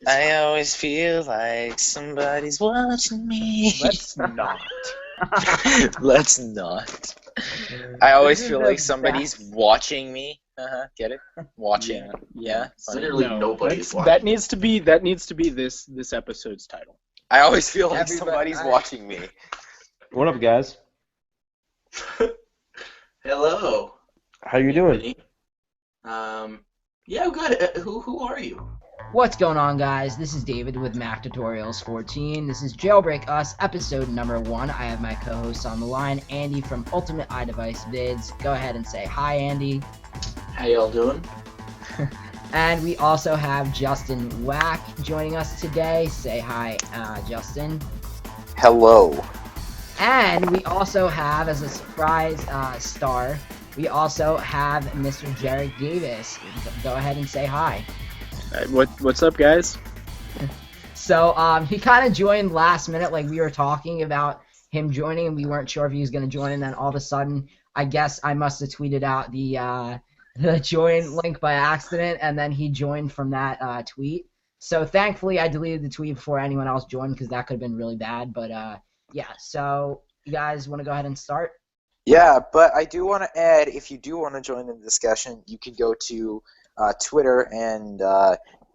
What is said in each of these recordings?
I always feel like somebody's watching me. Let's not. Let's not. I always This is feel the like somebody's best. watching me. Get it? Watching. Yeah. Funny. Literally nobody is watching. That needs to be this episode's title. I always feel like Everybody- somebody's watching me. What up, guys? Hello. How you doing? Anthony. Yeah, good. Who are you? What's going on, guys? This is David with Mac Tutorials 14. This is Jailbreak Us, episode number 1. I have my co-hosts on the line, Andy from Ultimate iDevice Vids. Go ahead and say hi, Andy. How y'all doing? And we also have Justin Wack joining us today. Say hi, Justin. Hello. And we also have, as a surprise star, we also have Mr. Jerichos Davis. Go ahead and say hi. What's up, guys? So he kind of joined last minute, like we were talking about him joining, and we weren't sure if he was going to join, and then all of a sudden, I guess I must have tweeted out the join link by accident, and then he joined from that tweet. So thankfully, I deleted the tweet before anyone else joined, because that could have been really bad. But yeah, so you guys want to go ahead and start? Yeah, but I do want to add, if you do want to join in the discussion, you can go to Twitter and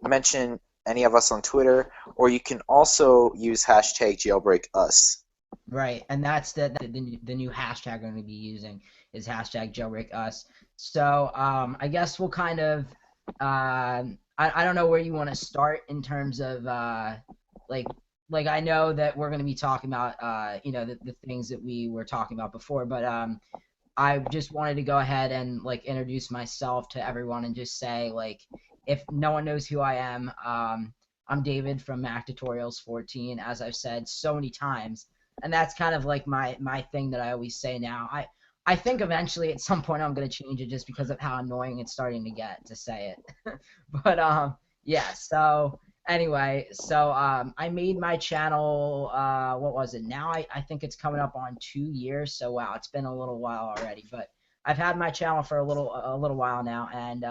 mention any of us on Twitter, or you can also use hashtag JailbreakUs. Right, and that's the new hashtag I'm going to be using is hashtag JailbreakUs. So I guess we'll kind of I don't know where you want to start in terms of like I know that we're going to be talking about the things that we were talking about before, but I just wanted to go ahead and like introduce myself to everyone and just say, like, if no one knows who I am, I'm David from Mac Tutorials 14, as I've said so many times, and that's kind of like my thing that I always say now. I think eventually at some point I'm going to change it just because of how annoying it's starting to get to say it. But yeah, so anyway, so I made my channel, what was it? Now I think it's coming up on 2 years, so wow, it's been a little while already, but I've had my channel for a little while now, and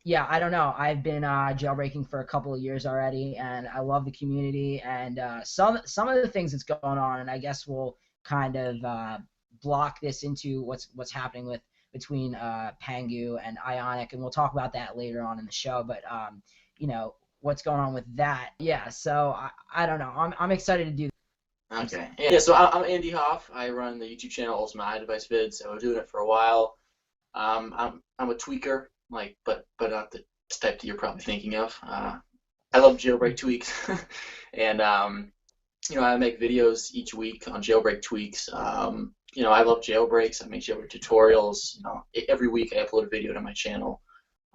yeah, I don't know, I've been jailbreaking for a couple of years already, and I love the community, and some of the things that's going on, and I guess we'll kind of block this into what's happening between Pangu and Ionic, and we'll talk about that later on in the show, but what's going on with that. Yeah, so I don't know. I'm excited to do that. Okay. Yeah, so I'm Andy Hoff. I run the YouTube channel Ultimate iDevice Vids. So I've been doing it for a while. I'm a tweaker, but not the type that you're probably thinking of. I love jailbreak tweaks, and I make videos each week on jailbreak tweaks. I love jailbreaks. I make jailbreak tutorials. Every week I upload a video to my channel.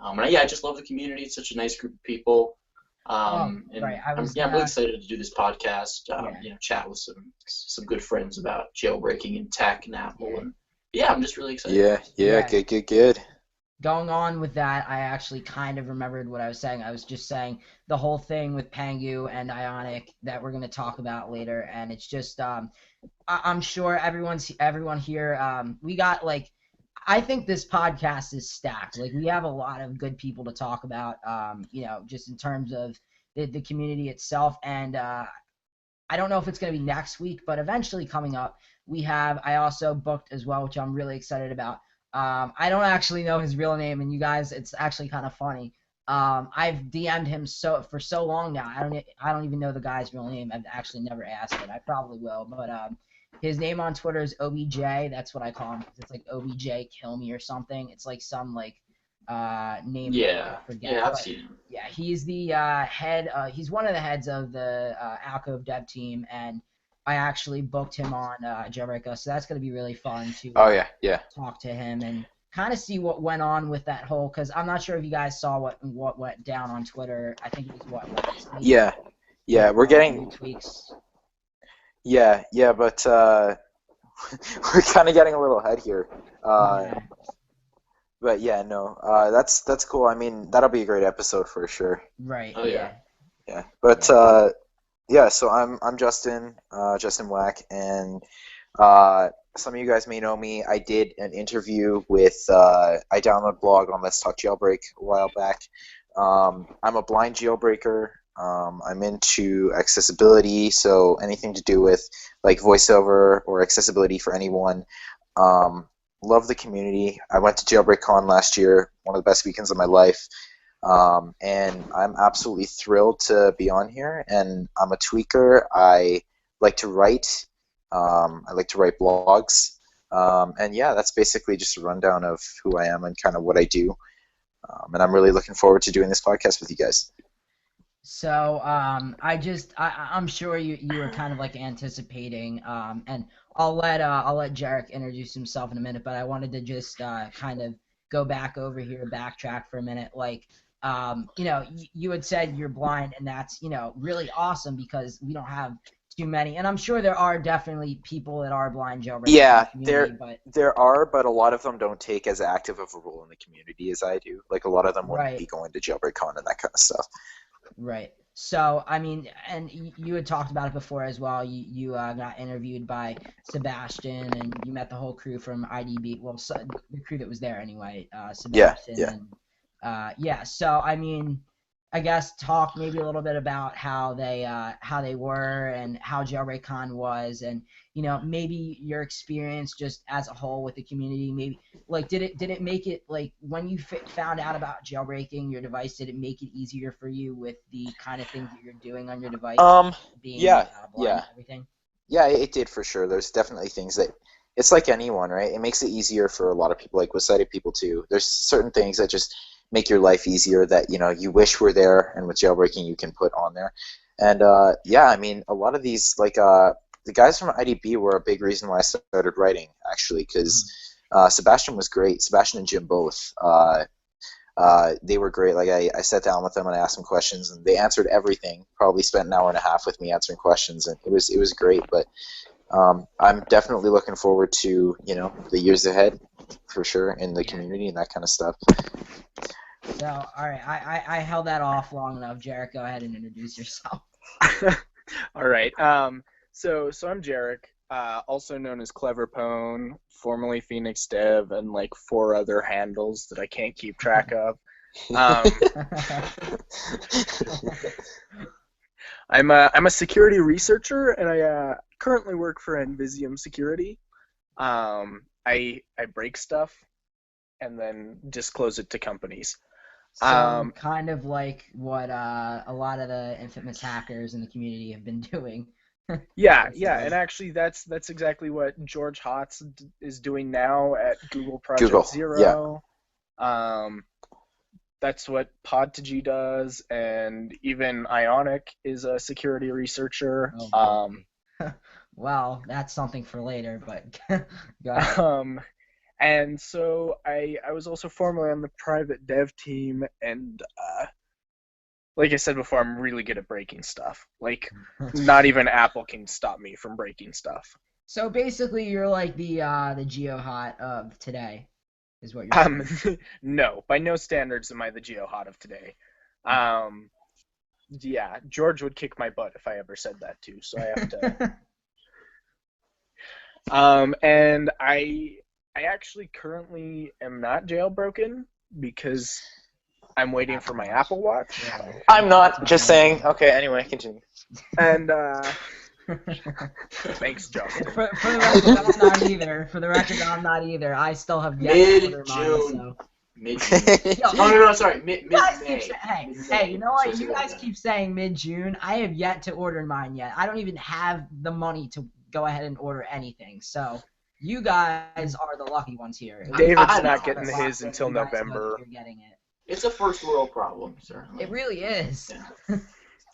And I just love the community. It's such a nice group of people. Right. I'm really excited to do this podcast. Chat with some good friends about jailbreaking and tech and Apple, and I'm just really excited. Yeah. Good. Going on with that, I actually kind of remembered what I was saying. I was just saying the whole thing with Pangu and Ionic that we're going to talk about later, and it's just I'm sure everyone here we got like. I think this podcast is stacked. Like, we have a lot of good people to talk about, just in terms of the community itself. And I don't know if it's going to be next week, but eventually coming up, I also booked as well, which I'm really excited about. I don't actually know his real name, and you guys, it's actually kind of funny. I've DM'd him for so long now. I don't even know the guy's real name. I've actually never asked it. I probably will, but his name on Twitter is OBJ. That's what I call him. It's like OBJ Kill Me or something. It's like some name. Yeah. I forget. Yeah, I've seen him. Yeah, he's the head. He's one of the heads of the Alcove dev team, and I actually booked him on Jericho. So that's gonna be really fun to talk to him and kind of see what went on with that whole. Because I'm not sure if you guys saw what went down on Twitter. I think it was last week. Yeah. We're getting tweaks. Yeah, but we're kind of getting a little ahead here. But yeah, no, that's cool. I mean, that'll be a great episode for sure. Right. Oh yeah. Yeah, but so I'm Justin Wack, and some of you guys may know me. I did an interview with I downloaded a blog on Let's Talk Jailbreak a while back. I'm a blind jailbreaker. I'm into accessibility, so anything to do with like voiceover or accessibility for anyone. Love the community. I went to JailbreakCon last year, one of the best weekends of my life. And I'm absolutely thrilled to be on here. And I'm a tweaker. I like to write. I like to write blogs. And yeah, that's basically just a rundown of who I am and kind of what I do. And I'm really looking forward to doing this podcast with you guys. So I'm sure you were kind of like anticipating, and I'll let Jarek introduce himself in a minute, but I wanted to just kind of go back over here, backtrack for a minute. Like, you had said you're blind, and that's really awesome because we don't have too many, and I'm sure there are definitely people that are blind jailbreakers. Yeah, in the community, there are, but a lot of them don't take as active of a role in the community as I do. Like a lot of them wouldn't Right. be going to JailbreakCon and that kind of stuff. Right. So, I mean, and you had talked about it before as well. You got interviewed by Sebastian, and you met the whole crew from IDB. Well, the crew that was there anyway. Sebastian. Yeah. And, yeah. So, I mean, I guess talk maybe a little bit about how they were and how JailbreakCon was, and maybe your experience just as a whole with the community. Maybe like did it make it, like, when you found out about jailbreaking your device, did it make it easier for you with the kind of things that you're doing on your device, being Yeah, blind yeah. and everything? Yeah, it did for sure. There's definitely things that it's like anyone, right? It makes it easier for a lot of people, like with sighted people too. There's certain things that just make your life easier that you wish were there, and with jailbreaking you can put on there. And yeah, I mean, a lot of these, like the guys from IDB were a big reason why I started writing, actually, because Sebastian was great. Sebastian and Jim both. They were great. Like I sat down with them and I asked them questions, and they answered everything. Probably spent an hour and a half with me answering questions, and it was great. But I'm definitely looking forward to the years ahead, for sure, in the community and that kind of stuff. So, all right, I held that off long enough. Jarek, go ahead and introduce yourself. All right. So I'm Jarek, also known as Clever Pone, formerly Phoenix Dev, and like 4 other handles that I can't keep track of. I'm a security researcher, and I currently work for Invisium Security. I break stuff and then disclose it to companies. So kind of like what a lot of the infamous hackers in the community have been doing. Yeah, and actually that's exactly what George Hotz is doing now at Google Project Zero. Yeah. That's what Pod2G does, and even Ionic is a security researcher. Well, that's something for later, but go ahead. And so I was also formerly on the private dev team, and like I said before, I'm really good at breaking stuff. Like, not even Apple can stop me from breaking stuff. So basically, you're like the GeoHot of today, is what you're saying. No, by no standards am I the GeoHot of today. Yeah, George would kick my butt if I ever said that too, so I have to. And I actually currently am not jailbroken because I'm waiting for my Apple Watch. Yeah. I'm not, just saying. Okay, anyway, continue. And thanks, Justin. For the record, I'm not either. For the record, I'm not either. I still have yet to order mine. So. Mid-June. No, sorry. Mid-May. Hey, you know what? You guys keep saying mid-June. I have yet to order mine yet. I don't even have the money to go ahead and order anything. So you guys are the lucky ones here. David's not getting his until November. You're getting it. It's a first world problem, certainly. It really is. Yeah.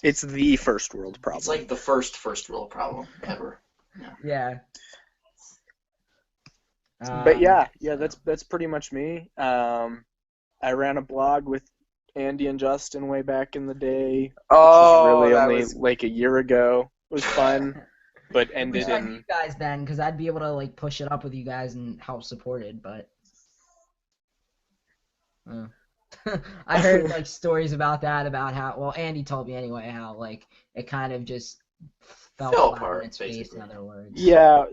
It's the first world problem. It's like the first world problem ever. Yeah. But yeah, that's pretty much me. I ran a blog with Andy and Justin way back in the day. Oh, which was really that only was... like a year ago. It was fun, but ended I wish I knew in. you guys then, because I'd be able to like push it up with you guys and help support it. But I heard like stories about that, about how Andy told me anyway, how like it kind of just fell flat apart, on its face. basically. In other words. Yeah.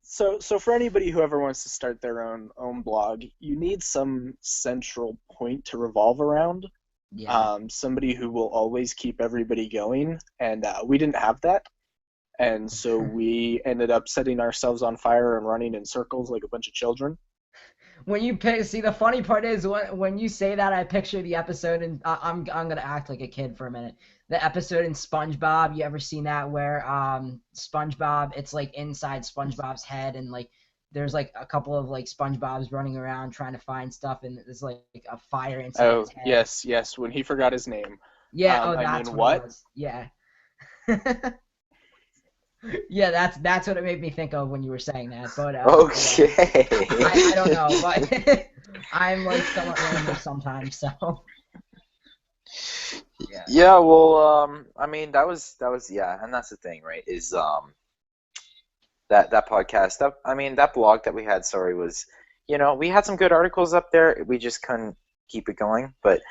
So for anybody who ever wants to start their own blog, you need some central point to revolve around. Yeah. somebody who will always keep everybody going, and we didn't have that. And so we ended up setting ourselves on fire and running in circles like a bunch of children. When you see, the funny part is when you say that, I picture the episode, and I'm gonna act like a kid for a minute. The episode in SpongeBob, you ever seen that where SpongeBob, it's like inside SpongeBob's head, and like there's like a couple of like SpongeBob's running around trying to find stuff, and there's like a fire inside his head. Yes, when he forgot his name. Yeah, that's what it was. Yeah. Yeah, that's what it made me think of when you were saying that. But okay. I don't know, but I'm like somewhat random sometimes, so. Yeah. Yeah, well, I mean, that was yeah, and that's the thing, right? Is that podcast, that blog that we had, was, we had some good articles up there. We just couldn't keep it going, but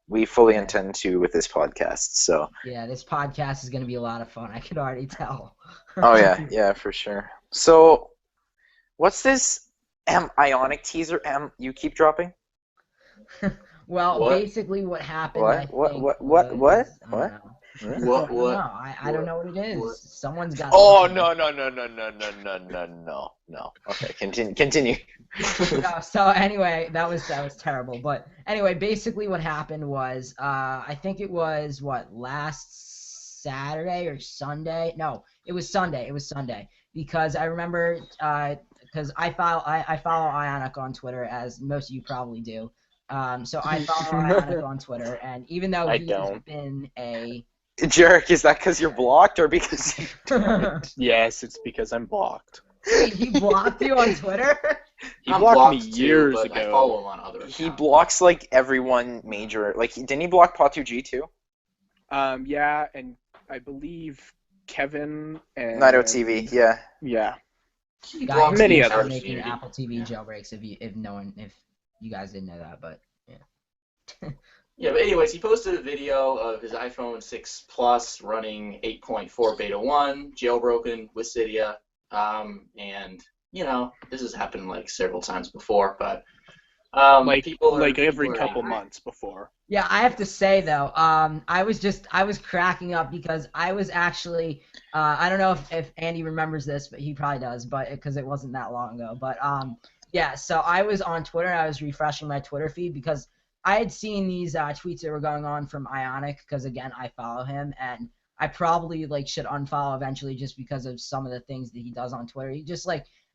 we fully intend to with this podcast. So yeah, this podcast is gonna be a lot of fun. I can already tell. oh yeah, for sure. So what's this Ionic teaser you keep dropping? Well, What? basically what happened. I What? think, What? was- What? I don't know. What? I don't know what it is. What? Someone's got. Oh no. Okay, continue. No, so anyway, that was terrible. But anyway, basically what happened was, I think it was last Saturday or Sunday? No, it was Sunday. It was Sunday because I remember because I follow Ionic on Twitter, as most of you probably do. So I follow Ionic on Twitter, and even though I he's don't. been a Jarek, is that because you're blocked or because you... Yes, it's because I'm blocked. Wait, he blocked you on Twitter? He I'm blocked me blocked years too, but I ago. follow him on other He accounts. blocks like everyone major. Like, didn't he block Patu-G too? Yeah, and I believe Kevin and Nido TV, yeah. Yeah. He Guys, blocks many the we others. are entire making community. Apple TV jailbreaks if you guys didn't know that, but yeah. Yeah, but anyways, he posted a video of his iPhone 6 Plus running 8.4 beta 1, jailbroken with Cydia, and this has happened like several times before, but people are, every people are couple angry. months before. Yeah, I have to say though, I was cracking up because I was actually, I don't know if Andy remembers this, but he probably does, but because it wasn't that long ago. But yeah, so I was on Twitter and I was refreshing my Twitter feed because I had seen these tweets that were going on from Ionic because again I follow him and I probably should unfollow eventually just because of some of the things that he does on Twitter. He just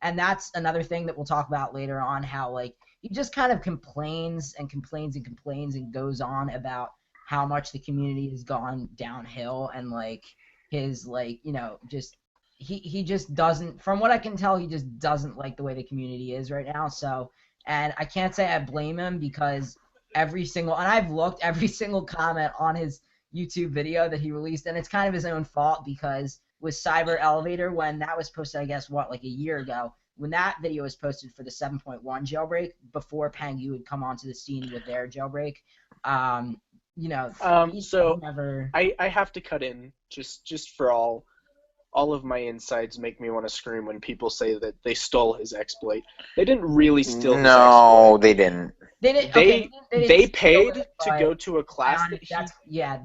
and that's another thing that we'll talk about later on, how he just kind of complains and complains and complains and goes on about how much the community has gone downhill and his just he just doesn't, from what I can tell, he just doesn't like the way the community is right now. So, and I can't say I blame him because and I've looked every single comment on his YouTube video that he released, and it's kind of his own fault because with Cyber Elevator, when that was posted, I guess a year ago, when that video was posted for the 7.1 jailbreak, before Pangu had come onto the scene with their jailbreak, So never. I have to cut in just for all of my insides make me want to scream when people say that they stole his exploit. They didn't really steal his No, exploit. they didn't. They didn't. They paid steal it, to go to a class Ionic,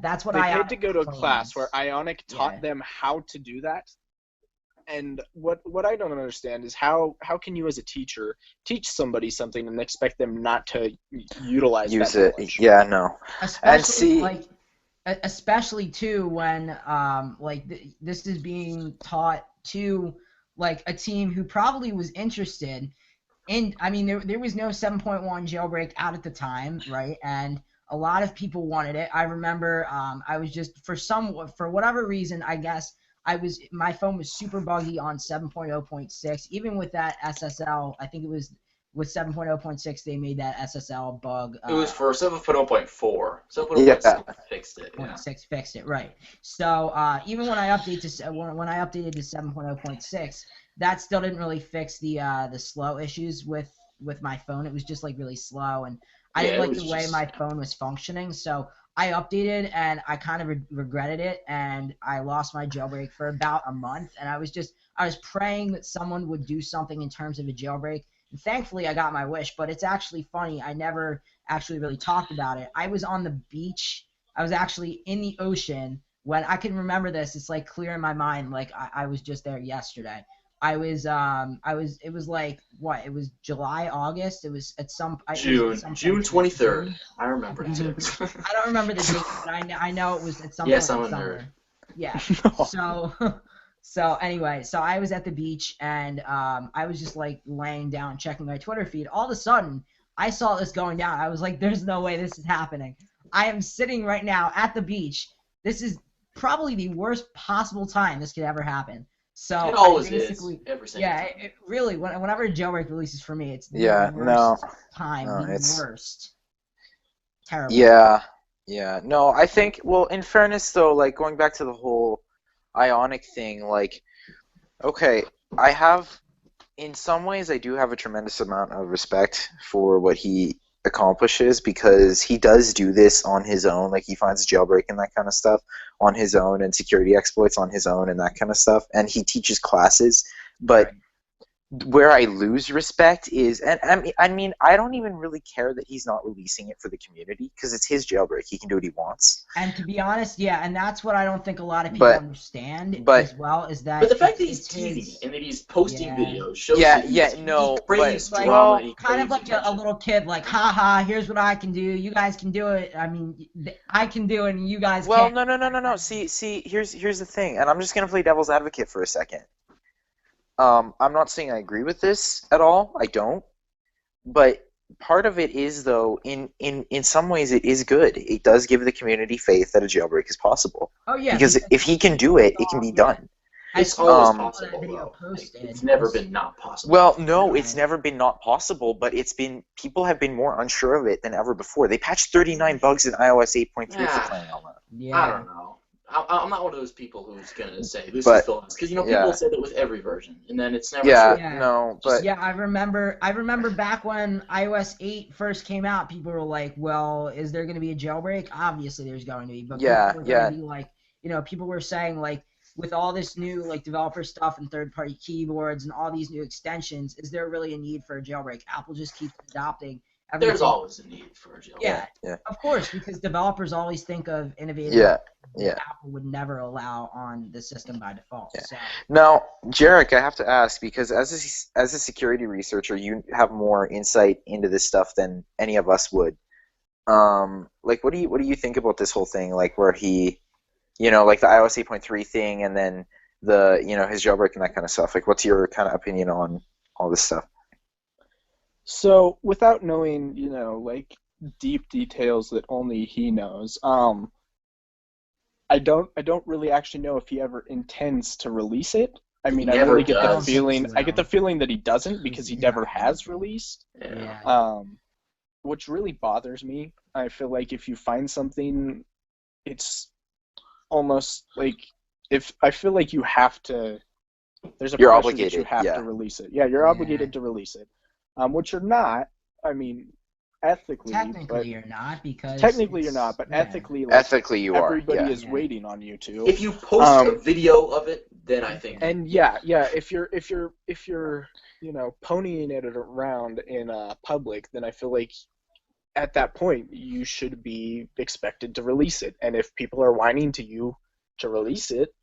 that's what they Ionic paid to go to a claims. class where Ionic taught Yeah. them how to do that. And what I don't understand is how can you as a teacher teach somebody something and expect them not to utilize Use that it. knowledge? Yeah, no. Especially especially too when this is being taught to a team who probably was interested in. I mean, there was no 7.1 jailbreak out at the time, right? And a lot of people wanted it. I remember I was just for whatever reason, I guess my phone was super buggy on 7.0.6. Even with that SSL, I think it was with 7.0.6 they made that SSL bug. It was for 7.0.4. 7.0.6 fixed it. Yeah. 0.6 fixed it, right? So even when I updated to 7.0.6, that still didn't really fix the slow issues with my phone. It was just really slow, and I didn't like the way my phone was functioning. So I updated, and I kind of regretted it, and I lost my jailbreak for about a month. And I was praying that someone would do something in terms of a jailbreak thankfully I got my wish, but it's actually funny. I never actually really talked about it. I was on the beach. I was actually in the ocean when I can remember this. It's like clear in my mind. Like I was just there yesterday. It was like, what? It was July, August. It was at some, June 23rd. I remember it too. I don't remember the date, but I know it was at some Yes, point in I'm a summer. nerd. Yeah. So anyway, so I was at the beach and I was just like laying down checking my Twitter feed. All of a sudden, I saw this going down. I was like, "There's no way this is happening." I am sitting right now at the beach. This is probably the worst possible time this could ever happen. So It always basically, is. Every single yeah, time. it really. Whenever Jailbreak releases for me, it's the Yeah, worst no. time. No, The it's- worst. Terrible. Yeah. No, I think, well, in fairness, though, like, going back to the whole Ionic thing, like, okay, in some ways, I do have a tremendous amount of respect for what he accomplishes because he does do this on his own. Like, he finds jailbreak and that kind of stuff on his own and security exploits on his own and that kind of stuff. And he teaches classes. But where I lose respect is, and I mean, I don't even really care that he's not releasing it for the community because it's his jailbreak. He can do what he wants. And to be honest, yeah, and that's what I don't think a lot of people understand as well, is that. But the fact that he's it's teasing his- and that he's posting Yeah. videos shows Yeah, that yeah, he no, craves but- drama well, and he kind of craves like a attention. little kid, like, haha, here's what I can do, you guys can do it. I mean, I can do it and you guys Well, can't. no. See, here's the thing, and I'm just gonna play devil's advocate for a second. I'm not saying I agree with this at all. I don't. But part of it is, though, in some ways, it is good. It does give the community faith that a jailbreak is possible. Oh, yeah. Because if he can do it, it can be done. It's I always saw that possible, video though. Like, posted. it's never been not possible. Well, no, Right. it's never been not possible, but people have been more unsure of it than ever before. They patched 39 bugs in iOS 8.3 for crying out loud. Yeah. I don't know. I'm not one of those people who's gonna say this But- is the last, because people yeah. say that with every version, and then it's never Yeah, true. Yeah. no, but Yeah, I remember back when iOS 8 first came out, people were like, well, is there going to be a jailbreak? Obviously there's going to be, but Yeah, people were going to be like, people were saying, like, with all this new, like, developer stuff and third-party keyboards and all these new extensions, is there really a need for a jailbreak? Apple just keeps adopting everything. There's always a need for a jailbreak. Yeah, of course, because developers always think of innovative Yeah, that yeah. Apple would never allow on the system by default. Yeah. So. Now, Jarek, I have to ask, because as a security researcher, you have more insight into this stuff than any of us would. Like, what do you think about this whole thing? Like, where he, like the iOS 8.3 thing, and then the, his jailbreak and that kind of stuff. Like, what's your kind of opinion on all this stuff? So, without knowing, like, deep details that only he knows, I don't really actually know if he ever intends to release it. I mean, I Never really get the does. feeling. I get the feeling that he doesn't because he never has released. Yeah. Which really bothers me. I feel like if you find something, it's almost like I feel like you have to. There's a You're pressure obligated, that you have yeah. to release it. Yeah, you're obligated to release it. Which you're not. I mean, ethically. Technically, you're not, because Technically, you're not, but yeah. ethically, like, Ethically, you are. everybody Yeah. is waiting on you to. If you post a video of it, then I think. And yeah, if you're ponying it around in public, then I feel like at that point you should be expected to release it. And if people are whining to you to release it,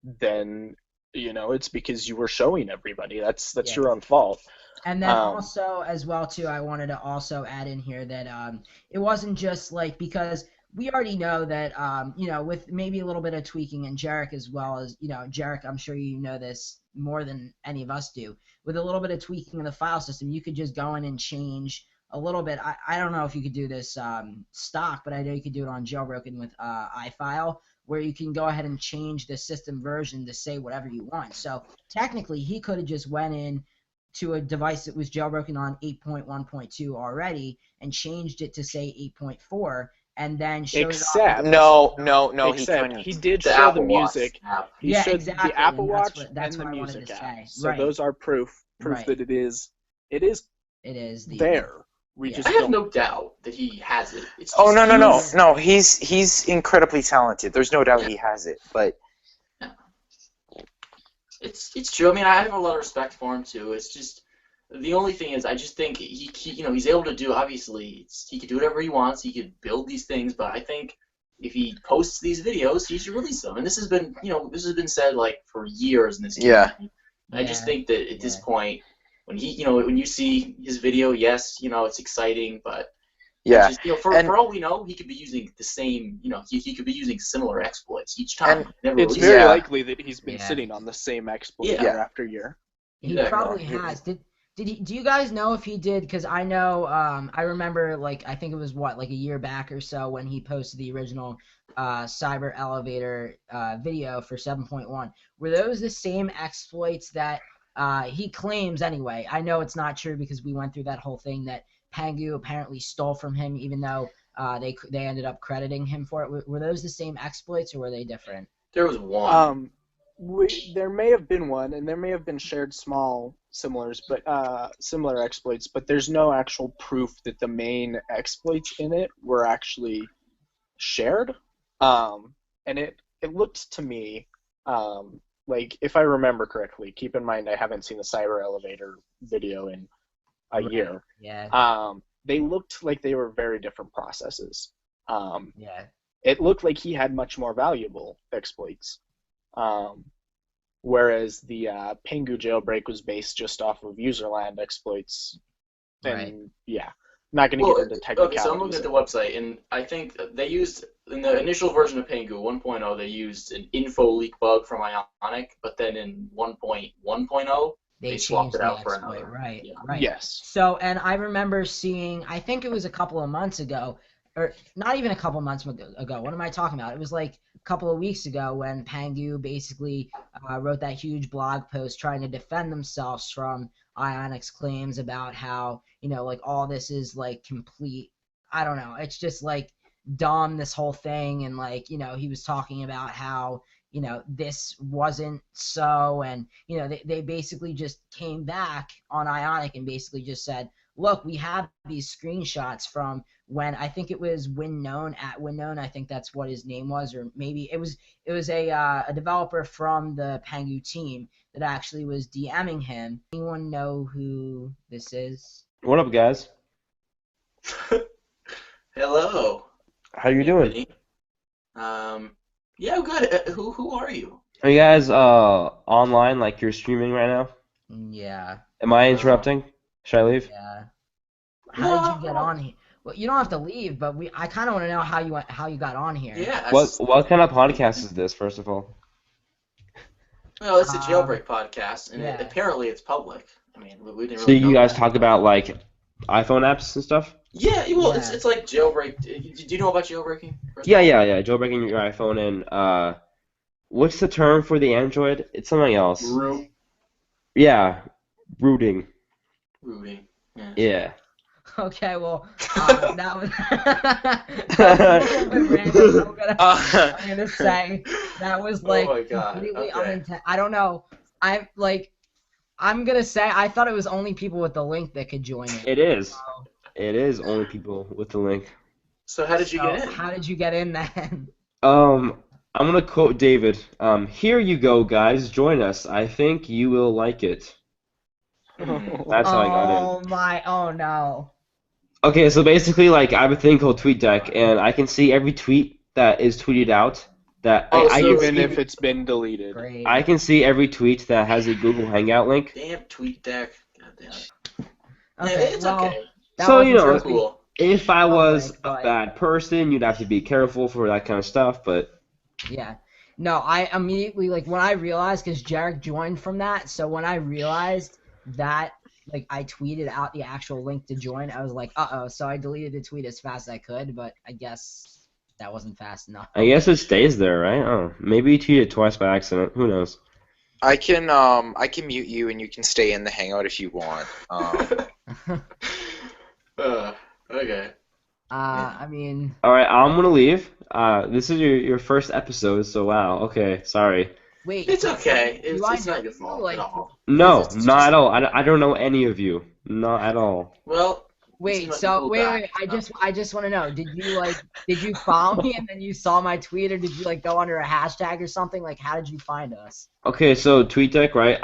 then it's because you were showing everybody. That's your own fault. And then also, as well, too, I wanted to also add in here that it wasn't just like, because we already know that, with maybe a little bit of tweaking, and Jericho as well as, Jericho, I'm sure you know this more than any of us do. With a little bit of tweaking in the file system, you could just go in and change a little bit. I don't know if you could do this stock, but I know you could do it on Jailbroken with iFile, where you can go ahead and change the system version to say whatever you want. So technically, he could have just went in to a device that was jailbroken on 8.1.2 already and changed it to say 8.4, and then showed Except it No, he Except couldn't. he did The show Apple the Watch music. app. He Yeah, showed exactly, the Apple and Watch that's and the what I wanted music to app. say. So Right. those are proof Right. that it is It is the there. We Yeah. just I have don't. no doubt that he has it. It's Oh, just no. He's incredibly talented. There's no doubt he has it, but It's true. I mean, I have a lot of respect for him too. It's just The only thing is, I just think he's able to do. Obviously, he could do whatever he wants. He could build these things, but I think if he posts these videos, he should release them. And this has been, said like for years in this community. I just think that at this point, when when you see his video, yes, it's exciting, but Yeah. just, for all we know, he could be using the same. He could be using similar exploits each time. It's very likely that he's been sitting on the same exploit year after year. He probably has. Do you guys know if he did? Because I know, I remember, I think it was, a year back or so when he posted the original Cyber Elevator video for 7.1. Were those the same exploits that he claims anyway? I know it's not true because we went through that whole thing that Pangu apparently stole from him, even though they ended up crediting him for it. Were those the same exploits or were they different? There was one. There may have been one, and there may have been shared similar exploits, but there's no actual proof that the main exploits in it were actually shared. And it looked to me, if I remember correctly, keep in mind I haven't seen the Cyber Elevator video in a year. Yeah. They looked like they were very different processes. It looked like he had much more valuable exploits. Whereas the Pengu jailbreak was based just off of userland exploits. And not going to get into technicalities. Okay, so I'm looking at the website, and I think they used, in the initial version of Pengu 1.0, they used an info leak bug from Ionic, but then in 1.1.0, they swapped it out for another. Right. Yes. So, and I remember seeing, I think it was a couple of months ago, or not even a couple months ago. What am I talking about? It was a couple of weeks ago when Pangu basically wrote that huge blog post trying to defend themselves from Ionic's claims about how, all this is complete, I don't know, it's just dumb, this whole thing, and he was talking about how, this wasn't so, and, they basically just came back on Ionic and basically just said, look, we have these screenshots from when I think it was Winnown, I think that's what his name was, or maybe it was a developer from the Pangu team that actually was DMing him. Anyone know who this is? What up, guys? Hello. How you doing? Yeah, good. Who are you? Are you guys online, you're streaming right now? Yeah. Am I interrupting? Should I leave? Yeah. How did you get on here? Well, you don't have to leave, but I kind of want to know how you got on here. Yeah. What kind of podcast is this, first of all? Well, it's a Jailbreak podcast, and apparently it's public. I mean, we didn't So really you know guys that. talk about iPhone apps and stuff? Yeah, well, it's like Jailbreak. Do you know about jailbreaking? Yeah. Jailbreaking your iPhone, and what's the term for the Android? It's something else. Root. Yeah, rooting. Rooting. Yeah. Okay, well, that was a little bit random. I'm gonna say that was Oh my God. completely Okay. unintentional. I don't know. I'm gonna say I thought it was only people with the link that could join it. It is. It is only people with the link. So how did you get in? How did you get in then? I'm gonna quote David. Here you go, guys. Join us. I think you will like it. That's how I got in. Oh no. Okay, so basically, I have a thing called TweetDeck, and I can see every tweet that is tweeted out. Even if it's been deleted. Great. I can see every tweet that has a Google Hangout link. Damn TweetDeck. God damn it. Okay, It's well, okay. that So, wasn't you know, supposed to be- Cool. If I was but- a bad person, you'd have to be careful for that kind of stuff, but... Yeah. No, I immediately, when I realized, because Jarek joined from that, so when I realized that, I tweeted out the actual link to join, I was like, uh-oh, so I deleted the tweet as fast as I could, but I guess that wasn't fast enough. I guess it stays there, right? Oh, maybe you tweeted twice by accident. Who knows? I can mute you and you can stay in the hangout if you want. Okay. I mean... Alright, I'm gonna leave. This is your first episode, so wow, okay, sorry. Wait. It's okay. Do It's I not know your you, fault at all. No, It's not at all. I don't know any of you. Not at all. Well. Wait, it's so cool wait, guy. I just want to know, did you follow me and then you saw my tweet, or did you go under a hashtag or something? How did you find us? Okay, so TweetDeck, right?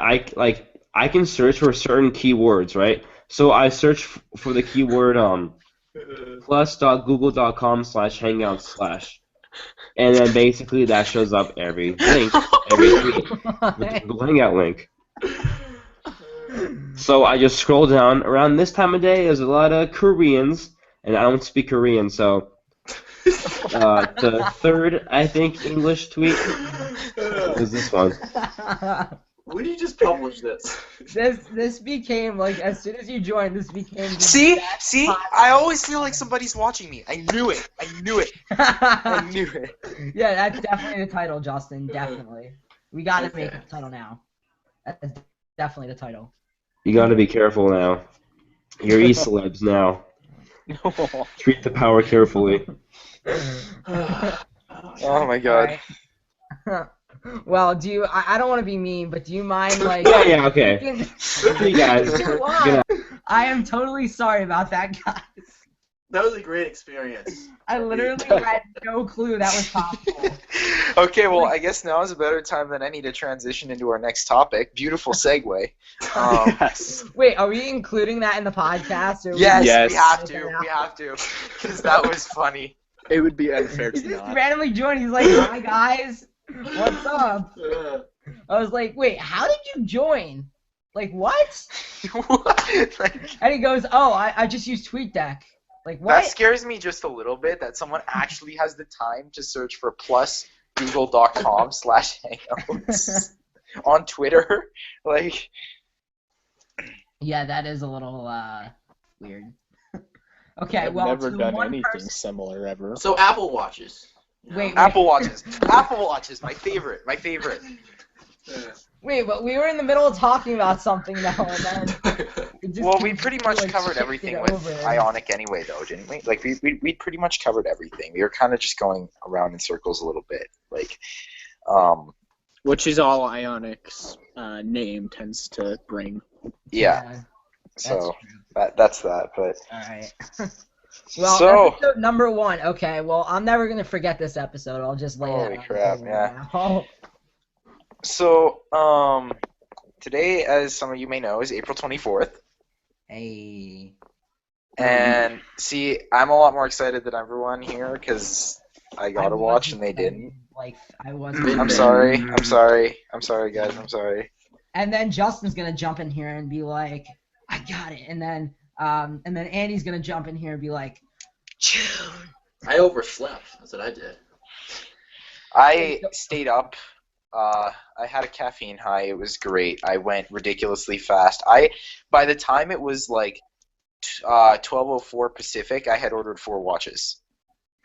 I can search for certain keywords, right? So I search for the keyword plus.google.com/hangouts/, and then basically that shows up every link, every tweet, the Google Hangout link. So I just scroll down. Around this time of day, there's a lot of Koreans, and I don't speak Korean, so the third, I think, English tweet was this one. When did you just publish this? This became like as soon as you joined, this became. The See, best I always feel like somebody's watching me. I knew it. I knew it. I knew it. Yeah, that's definitely the title, Justin. Definitely. We gotta make it the title now. That's definitely the title. You gotta be careful now. You're e-celebs now. Treat the power carefully. Oh my god. Right. Well, I don't want to be mean, but do you mind, like... Yeah, okay. Hey, guys. I am totally sorry about that, guys. That was a great experience. I literally had no clue that was possible. Okay, well, I guess now is a better time than any to transition into our next topic. Beautiful segue. Yes. Wait, are we including that in the podcast? Or Yes, Yes. we have to. We have to. Because that was funny. It would be unfair He to just not. randomly joined. He's like, "Hi guys, what's up?" I was like, "Wait, how did you join? Like what?" What? Like, And he goes, "Oh, I just use TweetDeck." Like what? that scares me just a little bit that someone actually has the time to search for plus google.com/hangouts on Twitter. Like, Yeah, that is a little weird. Okay, I've well, never to done one anything person- similar ever. So Apple Watches. Wait, Apple Watches. Apple Watches, my favorite. My favorite. Wait, but we were in the middle of talking about something though, and then it just Well, we pretty much like, covered shifted everything over. with Ionic anyway, though, didn't we? Like, we pretty much covered everything. We were kind of just going around in circles a little bit. Like, Which is all Ionic's name tends to bring. yeah. So true. that's that. But All right. Well, So- episode number 1. Okay, well, I'm never gonna forget this episode. I'll just lay Holy that on the crap, table yeah. now. so today, as some of you may know, is April 24th. Hey. And see, I'm a lot more excited than everyone here because I got to watch and they didn't. Like I wasn't. I'm sorry. I'm sorry. I'm sorry, guys. I'm sorry. And then Justin's gonna jump in here and be like, "I got it," and then Andy's gonna jump in here and be like, "June." I overslept. That's what I did. I stayed up. I had a caffeine high. It was great. I went ridiculously fast. By the time it was like 12:04 Pacific, I had ordered 4 watches.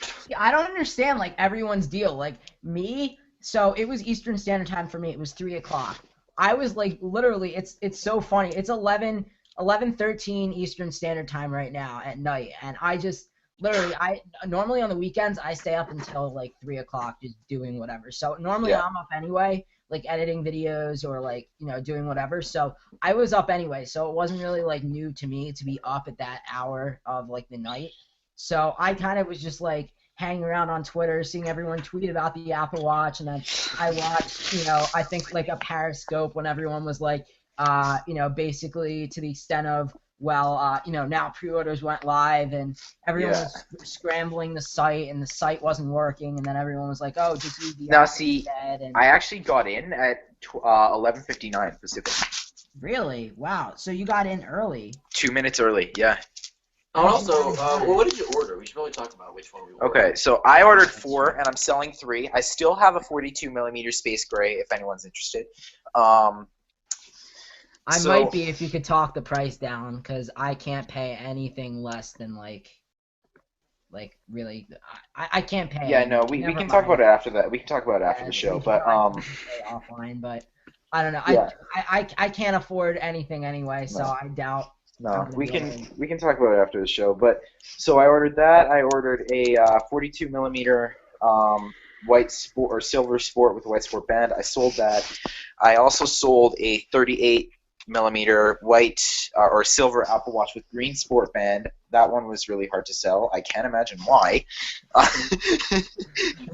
See, I don't understand like everyone's deal. Like me, so it was Eastern Standard Time for me. It was 3 o'clock. I was like literally. It's so funny. It's 11:13 Eastern Standard Time right now at night, and I just literally I normally on the weekends I stay up until like 3 o'clock just doing whatever. So normally Yeah. I'm up anyway, like editing videos or like doing whatever. So I was up anyway. So it wasn't really like new to me to be up at that hour of like the night. So I kind of was just like hanging around on Twitter, seeing everyone tweet about the Apple Watch, and then I watched, I think like a Periscope when everyone was like, basically to the extent of, well, now pre-orders went live and everyone was scrambling the site and the site wasn't working, and then everyone was like, oh, just use the Now, app see, instead. And I actually got in at 11:59 Pacific. really? Wow. So you got in early. 2 minutes early. Yeah. And also, what did you order? We should probably talk about which one we ordered. Okay, so I ordered 4 and I'm selling 3. I still have a 42mm Space Gray if anyone's interested. I So- might be if you could talk the price down, because I can't pay anything less than like really. I can't pay. Yeah, no, we Never can talk mind. about it after that. We can talk about it after the show, we but can, like, say offline, but I don't know. Yeah. I can't afford anything anyway, so No. I doubt. no, we can talk about it after the show. But so I ordered that. I ordered a 42mm white sport or silver sport with a white sport band. I sold that. I also sold a 38mm white or silver Apple Watch with green sport band. That one was really hard to sell. I can't imagine why.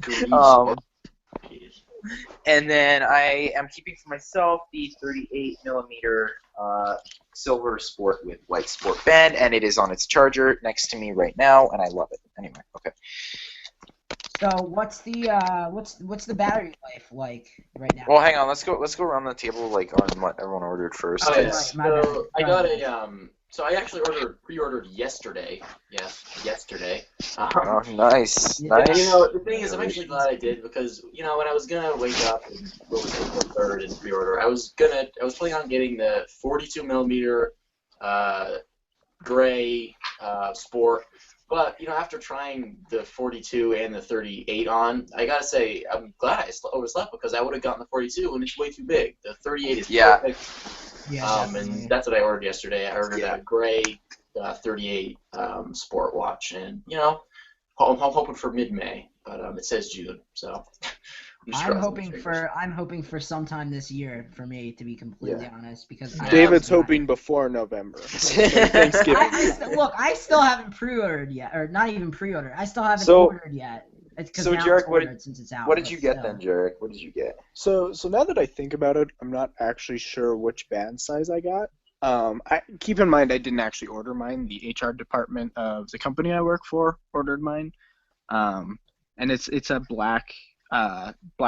Green Um, Jeez. And then I am keeping for myself the 38 millimeter silver sport with white sport band, and it is on its charger next to me right now, and I love it. Anyway, okay. So what's the battery life like right now? Well, hang on. Let's go around the table like on what everyone ordered first. Oh, yeah. Right, my bad. So I got a So I actually pre-ordered yesterday. Yes, yesterday. Oh, nice, Yeah. nice. You know, the thing is, I'm actually glad I did because when I was gonna wake up and go with the third and pre-order, I was planning on getting the 42 millimeter gray sport. But after trying the 42 and the 38 on, I gotta say I'm glad I overslept because I would have gotten the 42 and it's way too big. The 38 is perfect. Yeah, and that's what I ordered yesterday. I ordered a gray 38 sport watch, and I'm hoping for mid-May, but it says June, so I'm hoping for sometime this year for me, to be completely honest, because David's hoping before November. Thanksgiving. I still haven't pre-ordered yet, or not even pre-ordered. I still haven't ordered yet. So Jarek, what did you get then, Jarek? What did you get? So now that I think about it, I'm not actually sure which band size I got. Keep in mind I didn't actually order mine. The HR department of the company I work for ordered mine, and it's a black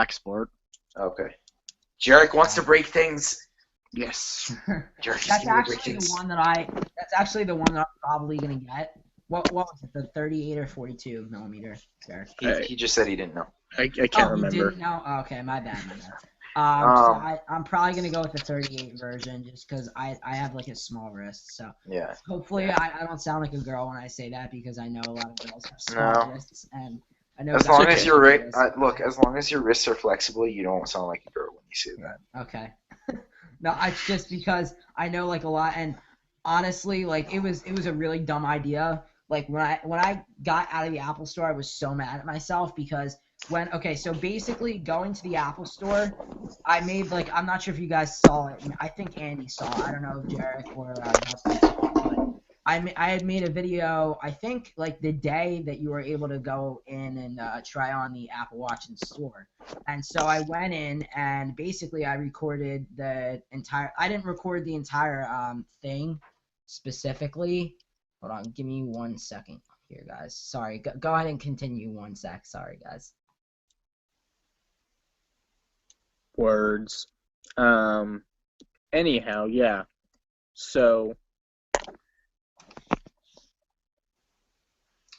sport. Okay. Jarek wants to break things. Yes. Jarek That's actually the one that I'm probably gonna get. What was it? The 38 or 42 millimeter? Jarek? He just said he didn't know. I can't remember. You didn't know? Oh, okay, my bad. So I'm probably gonna go with the 38 version just because I have like a small wrist. So yeah. Hopefully I don't sound like a girl when I say that because I know a lot of girls have small wrists and. As long as your as long as your wrists are flexible, you don't sound like a girl when you say that. Okay. No, it's just because I know like a lot, and honestly, like it was a really dumb idea. Like when I got out of the Apple Store, I was so mad at myself because so basically going to the Apple Store, I made I'm not sure if you guys saw it. I think Andy saw it. I don't know if Jarek or Justin saw it, but I had made a video, I think, like the day that you were able to go in and try on the Apple Watch in store. And so I went in and basically I recorded the entire – I didn't record the entire thing specifically. Hold on. Give me 1 second here, guys. Sorry. Go ahead and continue 1 sec. Sorry, guys. Words. Anyhow, yeah. So –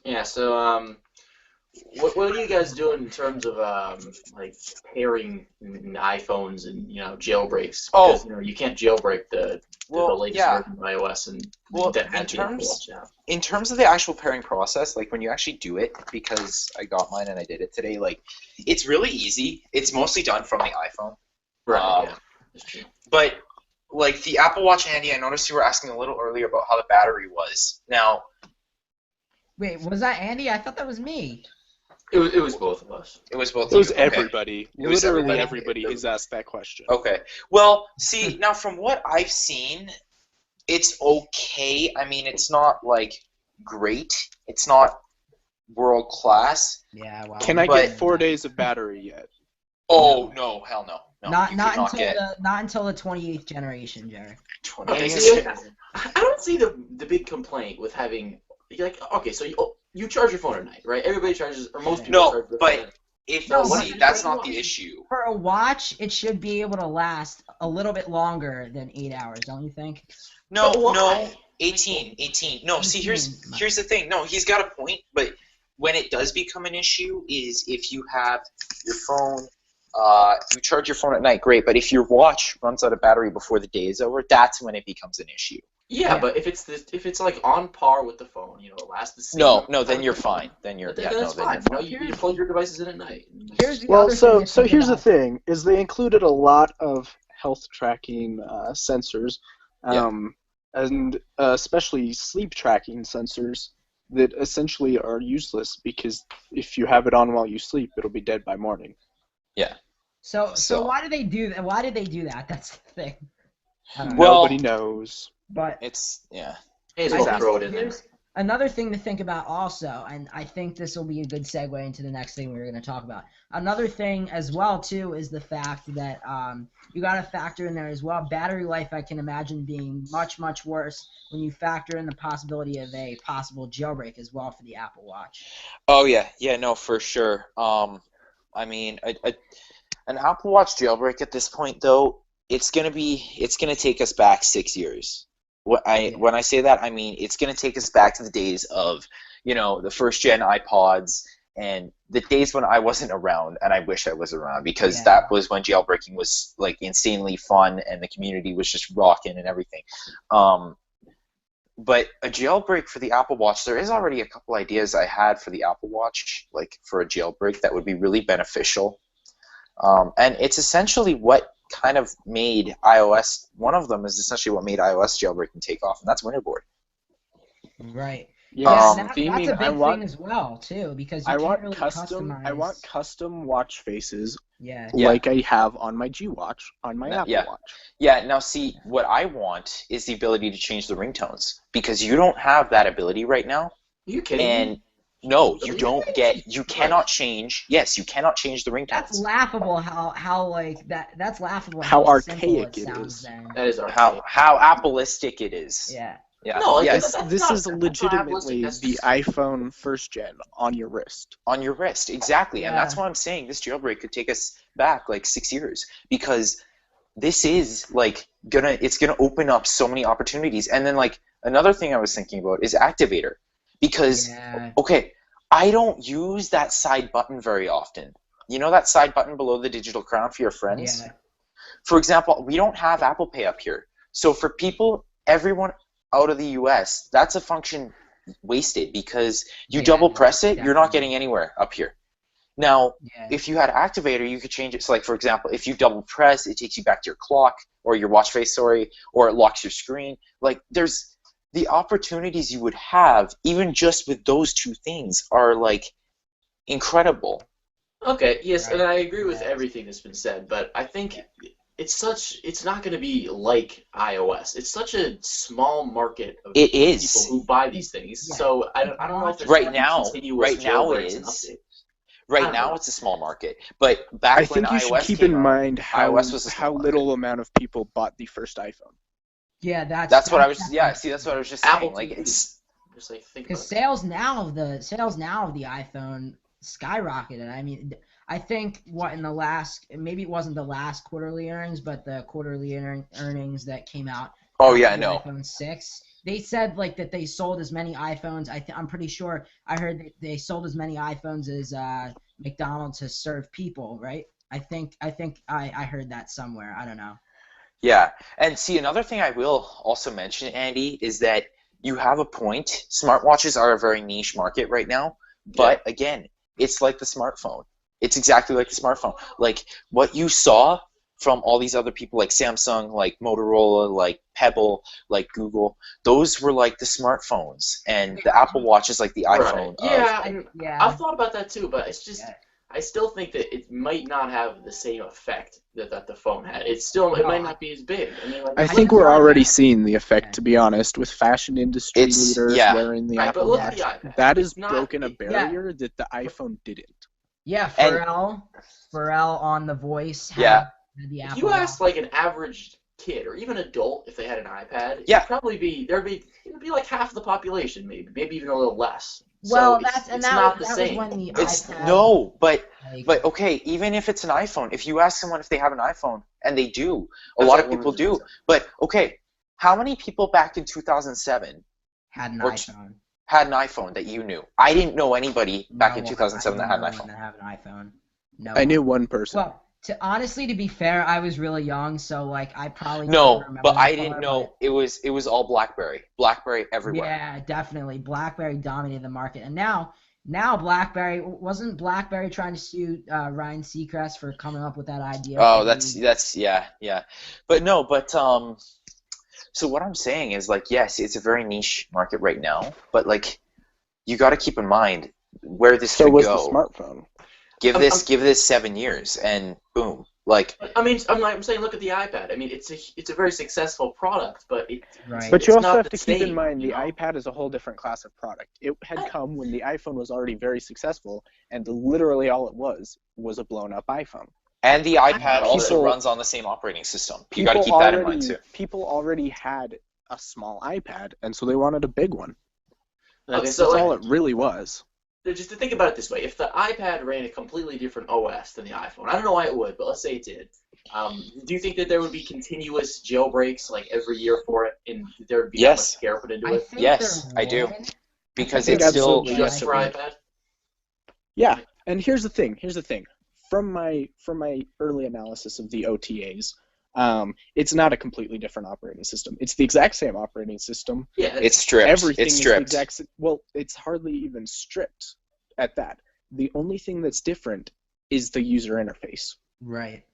yeah, so what are you guys doing in terms of pairing iPhones and jailbreaks? Because you can't jailbreak the latest version of iOS and in terms of the actual pairing process, like when you actually do it, because I got mine and I did it today, like it's really easy. It's mostly done from the iPhone. Right. Yeah, that's true. But like the Apple Watch, Andy, I noticed you were asking a little earlier about how the battery was. Now. Wait, was that Andy? I thought that was me. It was both of us. It was both. It was of you. everybody. Okay. Literally everybody has asked that question. Okay. Well, see, now from what I've seen, it's okay. I mean, it's not like great. It's not world class. Yeah. Wow. Can I get 4 days of battery yet? Oh no! Hell no! No, not until the 28th generation, Jerry. Okay, I don't see the big complaint with having. Okay, so you charge your phone at night, right? Everybody charges, or most people charge their phone. That's not the issue. For a watch, it should be able to last a little bit longer than 8 hours, don't you think? No, 18. No, see, here's the thing. No, he's got a point, but when it does become an issue is if you have your phone, you charge your phone at night, great, but if your watch runs out of battery before the day is over, that's when it becomes an issue. Yeah, but if it's like on par with the phone, it lasts the same. No, then you're fine. Then you're fine. You plug your devices in at night. So here's the thing: is they included a lot of health tracking sensors, and especially sleep tracking sensors that essentially are useless because if you have it on while you sleep, it'll be dead by morning. Yeah. So why did they do that? Why did they do that? That's the thing. Nobody knows. But it's I Another thing to think about also, and I think this will be a good segue into the next thing we're going to talk about. Another thing as well, too, is the fact that you got to factor in there as well. Battery life, I can imagine being much, much worse when you factor in the possibility of a possible jailbreak as well for the Apple Watch. Oh yeah, no, for sure. I mean, an Apple Watch jailbreak at this point, though, it's gonna take us back 6 years. When I say that, I mean it's gonna take us back to the days of, the first gen iPods and the days when I wasn't around, and I wish I was around, because that was when jailbreaking was like insanely fun and the community was just rocking and everything. But a jailbreak for the Apple Watch, there is already a couple ideas I had for the Apple Watch, like for a jailbreak that would be really beneficial. And it's essentially what kind of made iOS, one of them is essentially what made iOS jailbreaking take off, and that's Winterboard. Right. Yeah, that's a big thing as well, too, because you can't really customize. I want custom watch faces Yeah. like I have on my G Watch, on my Apple Watch. Yeah, now see, what I want is the ability to change the ringtones, because you don't have that ability right now. Are you kidding me? And no, you cannot change, you cannot change the ringtones. That's laughable how like that. That's laughable How archaic it sounds is. then. That is archaic. How Appleistic it is. Yeah. Yeah. No, yes. This is legitimately the iPhone first gen on your wrist. On your wrist, exactly. And that's Yeah. why I'm saying this jailbreak could take us back like 6 years, because this is like it's gonna open up so many opportunities. And then like another thing I was thinking about is Activator, because okay, I don't use that side button very often. You know that side button below the digital crown for your friends? Yeah. For example, we don't have Apple Pay up here. So for everyone out of the US, that's a function wasted, because you double press it, you're not getting anywhere up here. Now, if you had Activator, you could change it. So like, for example, if you double press, it takes you back to your clock or your watch face, or it locks your screen. Like, there's the opportunities you would have, even just with those two things, are like incredible. Okay, yes, and I agree with everything that's been said, but I think it's not going to be like iOS. It's such a small market of people who buy these things. Yeah. So I don't know if there's right now it's a small market. But back when iOS I think you should keep in mind how little amount of people bought the first iPhone. Yeah, that's what I was. Yeah, see, that's what I was just Apple saying. Like, it's just like think because sales now of the iPhone skyrocketed. I mean, I think maybe it wasn't the last quarterly earnings, but the quarterly earnings that came out. Oh yeah, I know. iPhone 6. They said like that they sold as many iPhones. I'm pretty sure I heard that they sold as many iPhones as McDonald's has served people. Right? I think I heard that somewhere. I don't know. Yeah, and see, another thing I will also mention, Andy, is that you have a point. Smartwatches are a very niche market right now, but again, it's like the smartphone. It's exactly like the smartphone. Like, what you saw from all these other people, like Samsung, like Motorola, like Pebble, like Google, those were like the smartphones, and the Apple Watch is like the iPhone. Yeah, I've thought about that too, but it's just I still think that it might not have the same effect that the phone had. It might not be as big. I mean, like, I think we're already seeing the effect, to be honest, with fashion industry leaders wearing the Apple Watch. That has broken a barrier that the iPhone didn't. Yeah, Pharrell on The Voice had the Apple If you asked Watch. like an average kid or even adult if they had an iPad, it'd be like half the population, maybe even a little less. Well, so that not the was same. when the It's iPad. no, but okay, even if it's an iPhone, if you ask someone if they have an iPhone, and they do, a lot of people do. But okay, how many people back in 2007 had an iPhone? Had an iPhone that you knew? I didn't know anybody back in 2007 that had an iPhone. That have an iPhone. No. I knew one person. Well, honestly, to be fair, I was really young, so like I probably no, remember but that I didn't know it was all BlackBerry everywhere. Yeah, definitely. BlackBerry dominated the market, and now BlackBerry wasn't BlackBerry trying to sue Ryan Seacrest for coming up with that idea. Oh, that's yeah. But so what I'm saying is, like, yes, it's a very niche market right now, but like you got to keep in mind where this could go. So was the smartphone. Give this 7 years, and boom. Like, I mean, I'm saying, look at the iPad. I mean, it's a very successful product, but Right. But you it's also not have the to keep in same, mind you the know? iPad is a whole different class of product. It had come when the iPhone was already very successful, and literally all it was a blown-up iPhone. and the iPad also People- runs on the same operating system. You got to keep that in mind too. People already had a small iPad, and so they wanted a big one. Okay, That's so, like, all it really was. just to think about it this way, if the iPad ran a completely different OS than the iPhone, I don't know why it would, but let's say it did. Do you think that there would be continuous jailbreaks like every year for it, and there would be that Yes. much care put into I it? think Yes, there I do. would. Because think it's still absolutely Just for yes. iPad? Yeah, and here's the thing. From my early analysis of the OTAs, it's not a completely different operating system. It's the exact same operating system. Yeah, it's stripped. Everything It's is the stripped. exact. Well, it's hardly even stripped at that. The only thing that's different is the user interface. Right.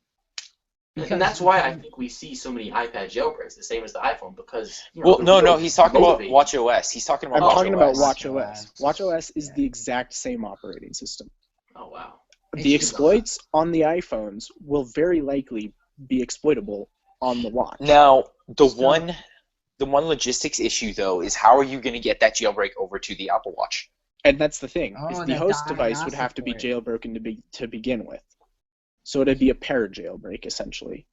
and that's why I think we see so many iPad jailbreaks, the same as the iPhone, because Well, the no, real he's talking about motivating- WatchOS. He's talking about I'm WatchOS. talking about WatchOS. WatchOS is the exact same operating system. Oh wow. The exploits on the iPhones will very likely be exploitable on the watch. Now, the So- one logistics issue though is how are you going to get that jailbreak over to the Apple Watch? And that's the thing. Oh, is the the host device would diagnostic have to be port. jailbroken to begin with. So it'd be a paired jailbreak essentially.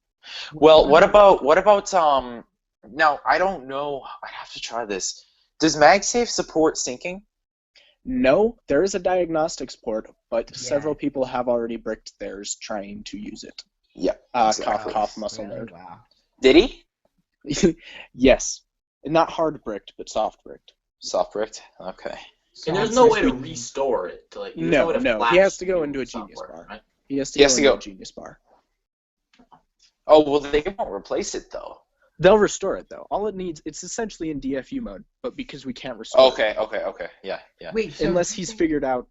Well, what about now I don't know. I have to try this. Does MagSafe support syncing? No, there is a diagnostics port, but Yeah. several people have already bricked theirs trying to use it. Yeah. Cough, exactly. cough, muscle Really? nerd. Wow. Did he? Yes. Not hard bricked, but soft bricked. Soft bricked. Okay. And there's So no way to it's- restore it. To, like, there's No, way to no, he flash has to go the into a software, Genius bar. right? He has to He go has to into go- a Genius bar. Oh well, they won't replace it though. They'll restore it though. All it needs, it's essentially in DFU mode, but because we can't restore Okay. Yeah. Wait, it, so unless do you he's think- figured out,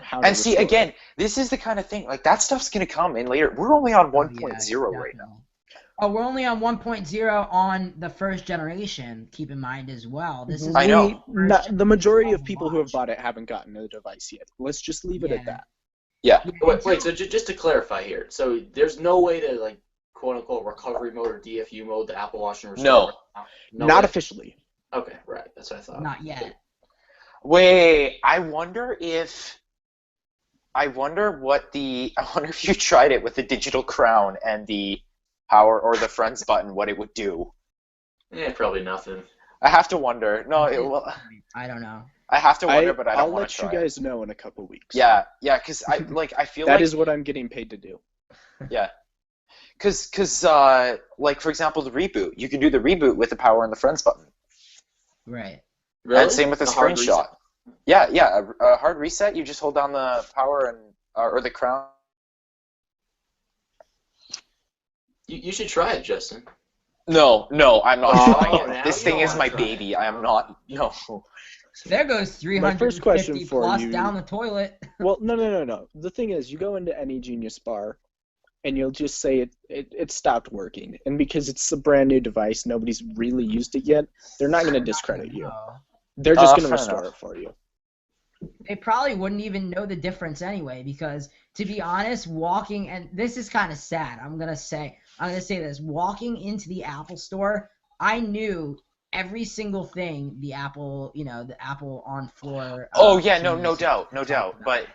how to And see, restore again, it. this is the kind of thing, like, that stuff's going to come in later. We're only on 1.0 right now. definitely. Oh, we're only on 1.0 on the first generation. Keep in mind as well. This is I know. The majority of Watch. people who have bought it haven't gotten a device yet. Let's just leave it at Yeah. that. Yeah. Yeah, Wait, so just to clarify here, so there's no way to, like, quote-unquote recovery mode or DFU mode the Apple Watch and restore No. it? No Not way? officially. Okay, right, that's what I thought. not yet. Wait, I wonder if you tried it with the digital crown and the power or the friends button, what it would do. Probably nothing. I have to wonder. No, I don't know. I have to wonder, but I I'll don't want let to you try it. guys know in a couple weeks. Yeah, because I feel That like is what I'm getting paid to do. yeah, because like for example the reboot, you can do the reboot with the power and the friends button, Right. Really? and same with the hard screenshot. Yeah, a hard reset. You just hold down the power and or the crown. You should try it, Justin. No, I'm not Oh, trying now it. This you thing don't is wanna my try baby. I am not. No. There goes 350 first question for plus you- down the toilet. Well, no. The thing is, you go into any Genius bar, and you'll just say it stopped working. And because it's a brand new device, nobody's really used it yet, they're not going to discredit you. No. They're just going to fair restore enough. it for you. They probably wouldn't even know the difference anyway, because to be honest, walking, and this is kind of sad. I'm gonna say this. Walking into the Apple store, I knew every single thing the Apple on floor. Oh yeah, no Genius doubt, talked But about.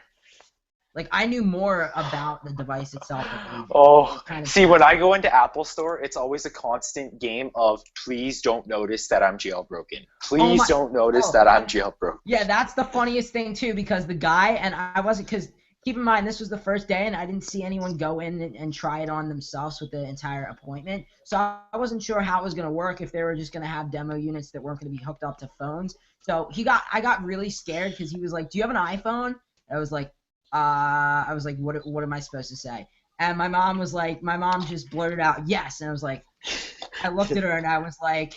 Like, I knew more about the device itself than they did. oh, Kind of see, sad. when I go into Apple Store, it's always a constant game of please don't notice that I'm jailbroken. Please my- don't notice oh. that I'm jailbroken. Yeah, that's the funniest thing too, because the guy, and I wasn't, because keep in mind this was the first day and I didn't see anyone go in and try it on themselves with the entire appointment, so I wasn't sure how it was going to work, if they were just going to have demo units that weren't going to be hooked up to phones. So I got really scared because he was like, do you have an iPhone? I was like, what am I supposed to say? And my mom just blurted out yes, and I was like, I looked at her and I was like,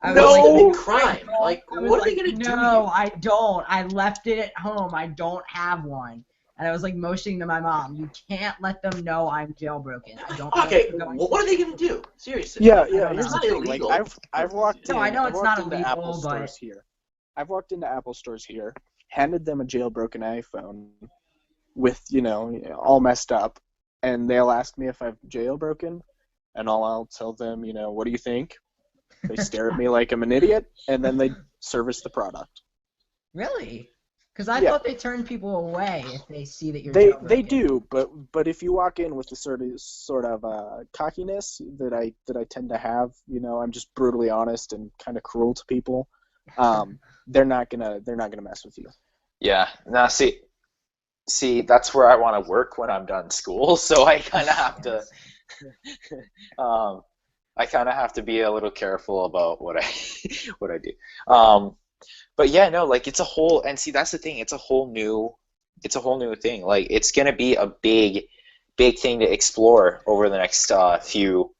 No crime. Like, I was what are they like, gonna do? No, I don't. I left it at home. I don't have one. And I was like motioning to my mom, you can't let them know I'm jailbroken. I don't. Okay, know well, what are they gonna do? Seriously. Yeah. don't know. Here's It's the not thing. Like, illegal. I've walked in. No, I know it's I've not walked into illegal, Apple but- stores here. I've walked into Apple stores here, handed them a jailbroken iPhone with all messed up, and they'll ask me if I've jailbroken, and I'll tell them, what do you think? They stare at me like I'm an idiot, and then they service the product. Really? Because I Yeah. thought they turned people away if they see that you're They jailbroken. do, but if you walk in with the sort of cockiness that I tend to have, I'm just brutally honest and kind of cruel to people. They're not gonna mess with you. Yeah. Now, see, that's where I want to work when I'm done school. So I kind of have to. I kind of have to be a little careful about what I do. But yeah, no, like it's a whole, and see, that's the thing. It's a whole new thing. Like it's gonna be a big thing to explore over the next few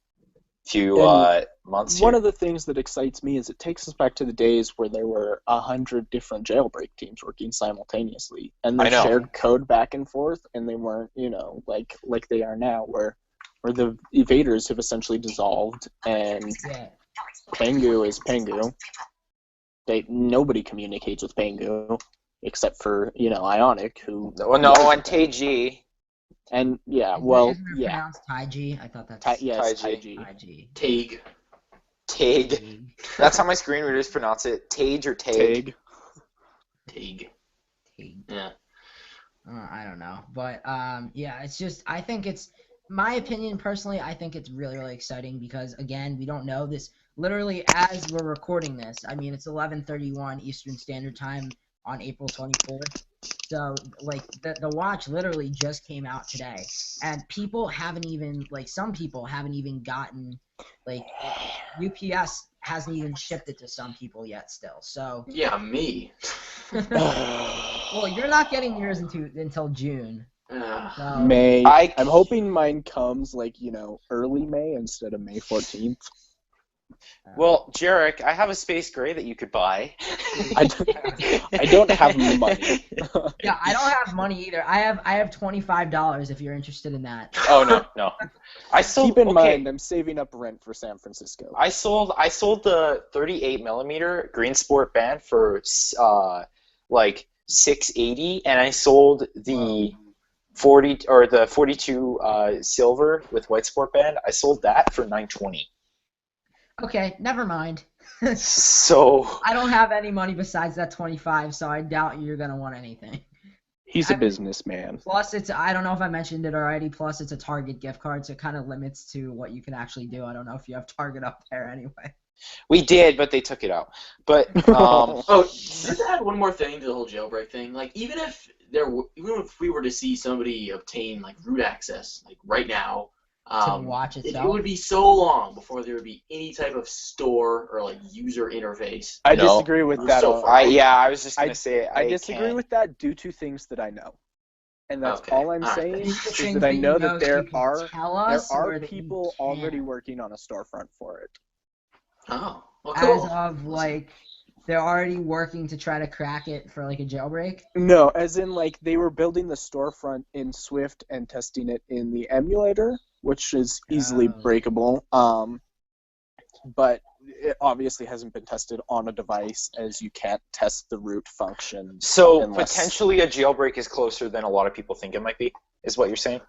months. One of the things that excites me is it takes us back to the days where there were 100 different jailbreak teams working simultaneously, and they shared code back and forth, and they weren't, like they are now, where the Invaders have essentially dissolved, and Pengu is Pengu. Nobody communicates with Pengu except for Ionic, who. And Taiji. And Isn't it pronounced Taiji? I thought that's Taiji. Taig. That's how my screen readers pronounce it. Tage or Taig. Taig. Yeah. I don't know, but it's just I think it's my opinion personally. I think it's really really exciting because again we don't know this. Literally, as we're recording this, I mean, it's 11:31 Eastern Standard Time on April 24th. So, like, the watch literally just came out today. And people haven't even, like, some people haven't even gotten, like, UPS hasn't even shipped it to some people yet still. So. Yeah, me. Well, you're not getting yours until June. So. May. I'm hoping mine comes, like, early May instead of May 14th. Well, Jarek, I have a Space Gray that you could buy. I don't have money. Yeah, I don't have money either. I have $25 if you're interested in that. Oh no. Keep in mind, I'm saving up rent for San Francisco. I sold the 38mm Green Sport band for like $680, and I sold the 40 or the 42 silver with white sport band. I sold that for $920. Okay, never mind. So I don't have any money besides that 25, so I doubt you're gonna want anything. He's a businessman. Plus, I don't know if I mentioned it already. Plus, it's a Target gift card, so it kind of limits to what you can actually do. I don't know if you have Target up there anyway. We did, but they took it out. But just to add one more thing to the whole jailbreak thing, like even if we were to see somebody obtain like root access, like right now. To the watch itself. It would be so long before there would be any type of store or like user interface. I disagree with that. I was just gonna say I disagree with that due to things that I know, and that's all I'm saying is that I know that there are people already working on a storefront for it. Oh, well, cool. As of like. They're already working to try to crack it for like a jailbreak? No, as in like they were building the storefront in Swift and testing it in the emulator, which is easily breakable. But it obviously hasn't been tested on a device, as you can't test the root function. So potentially a jailbreak is closer than a lot of people think it might be, is what you're saying?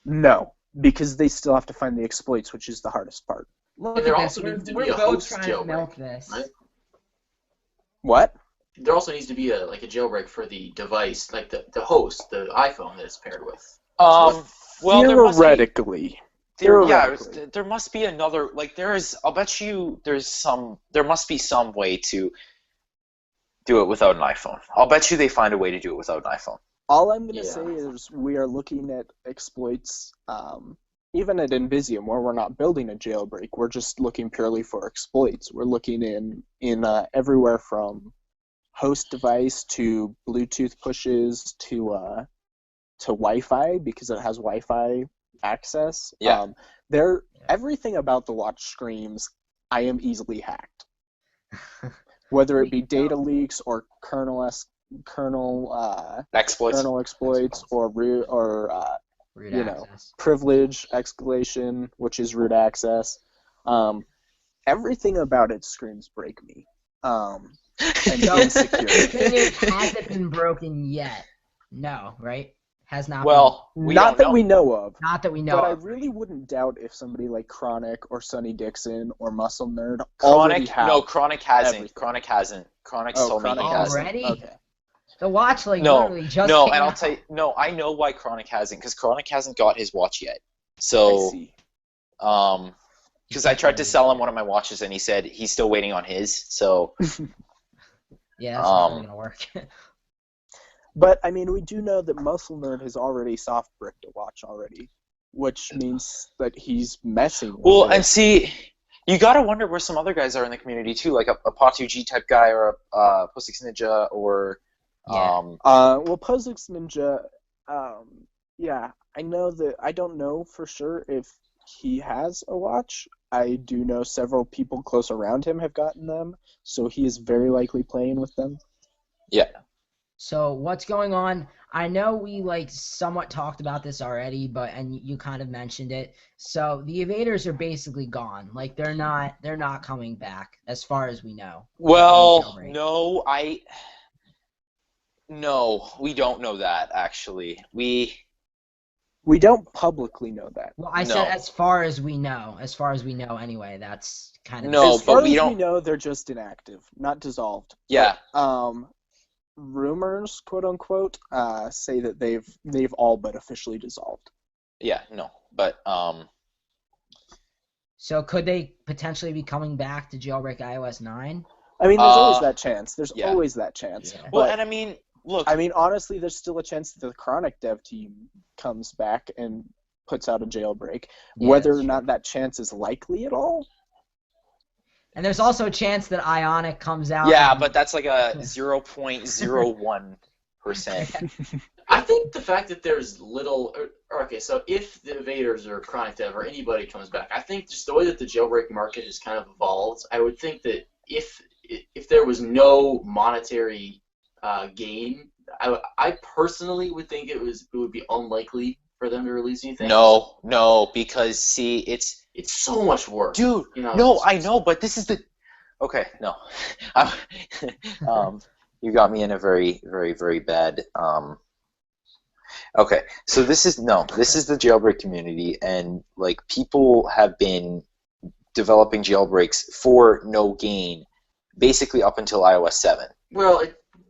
No, because they still have to find the exploits, which is the hardest part. Look at this. We're both trying to milk this. Right? What? There also needs to be a jailbreak for the device, like the host, the iPhone that it's paired with. Well, theoretically. There must be another. Like I'll bet you there must be some way to do it without an iPhone. I'll bet you they find a way to do it without an iPhone. All I'm gonna say is we are looking at exploits. Even at Invisium, where we're not building a jailbreak, we're just looking purely for exploits. We're looking in everywhere from host device to Bluetooth pushes to Wi-Fi, because it has Wi-Fi access. Yeah. Everything about the watch screams, I am easily hacked. Whether it be data leaks or kernel exploits or privilege escalation, which is root access. Everything about it screams break me. And insecure. The thing is, has it been broken yet? No, right? Has not Well, we Not don't that know. we know of. been, not that we know But I of. really wouldn't doubt if somebody like Chronic or Sonny Dixon or MuscleNerd Chronic, already have. no, Chronic hasn't. everything. Chronic hasn't. Chronic's Oh, told me Chronic he hasn't. Already? Okay. The watch No, literally just no, came and I'll out. tell you, no, I know why Chronic hasn't, because Chronic hasn't got his watch yet. I So, see. because I tried to sell him one of my watches, and he said he's still waiting on his. So, Yeah, that's not really gonna work. But I mean, we do know that MuscleNerd has already soft bricked a watch already, which means that he's messing with well, it. and see, you gotta wonder where some other guys are in the community too, like a Patu-G type guy or a Postix Ninja or Yeah. Well, Posix Ninja, yeah, I know that. I don't know for sure if he has a watch. I do know several people close around him have gotten them, so he is very likely playing with them. yeah. So what's going on? I know we somewhat talked about this already, and you kind of mentioned it. So the Invaders are basically gone. Like they're not coming back as far as we know. Well, Jailbreak. no, we don't know that actually. We don't publicly know that. Well, I said as far as we know. As far as we know, anyway. That's kind of No, As far but we as don't. we know, they're just inactive, not dissolved. Yeah. Rumors, quote unquote, say that they've all but officially dissolved. Yeah, no, but So could they potentially be coming back to Jailbreak iOS 9? I mean, there's always that chance. There's yeah. always that chance. Yeah. well, But, and I mean, look, I mean, honestly, there's still a chance that the Chronic dev team comes back and puts out a Jailbreak. Yeah, Whether that's or true. not that chance is likely at all. And there's also a chance that Ionic comes out. yeah, and- but that's like a 0.01%. I think the fact that there's little. Okay, so if the Invaders or Chronic Dev or anybody comes back, I think just the way that the jailbreak market has kind of evolved, I would think that if there was no monetary gain, I personally would think it would be unlikely for them to release anything. No, because see, it's so much work, dude. You know, No, I know, but this is the. Okay, no, you got me in a very, very, very bad. Okay, so this is the jailbreak community, and like people have been developing jailbreaks for no gain, basically up until iOS 7. Well,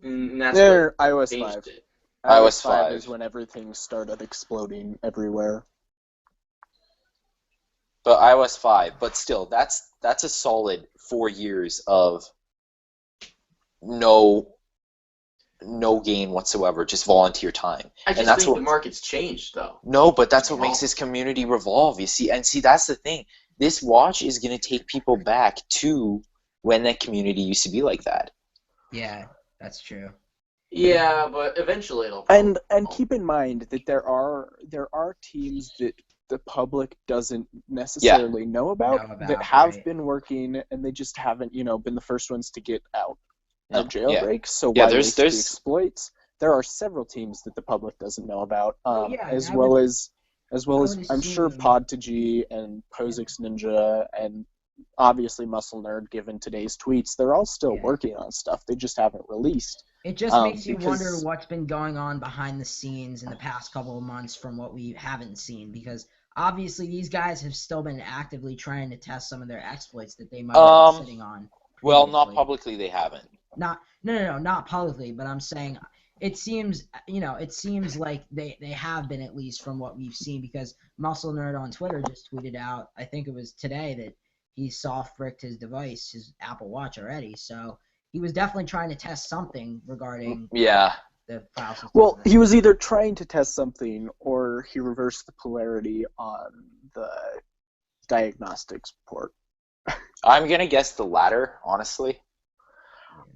that's They're what iOS changed 5. it. iOS 5 is when everything started exploding everywhere. But iOS 5, but still, that's a solid 4 years of no gain whatsoever, just volunteer time. I just and that's think what, the market's changed, though. No, but that's what makes this community revolve. You see, that's the thing. This watch is going to take people back to when that community used to be like that. Yeah, that's true. Yeah, but eventually it'll. And keep in mind that there are teams that the public doesn't necessarily know about that have been working, and they just haven't, been the first ones to get out of Jailbreak. Yeah. So why there's the exploits? There are several teams that the public doesn't know about, as well as I'm sure Pod2G and Posix Ninja and obviously MuscleNerd. Given today's tweets, they're all still working on stuff. They just haven't released. It just makes you wonder what's been going on behind the scenes in the past couple of months from what we haven't seen, because obviously these guys have still been actively trying to test some of their exploits that they might have been sitting on previously. Well, not publicly, they haven't. No, not publicly, but I'm saying it seems like they have been, at least from what we've seen, because MuscleNerd on Twitter just tweeted out, I think it was today, that he soft bricked his device, his Apple Watch already, so he was definitely trying to test something regarding the file system. Well, he was either trying to test something or he reversed the polarity on the diagnostics port. I'm going to guess the latter, honestly.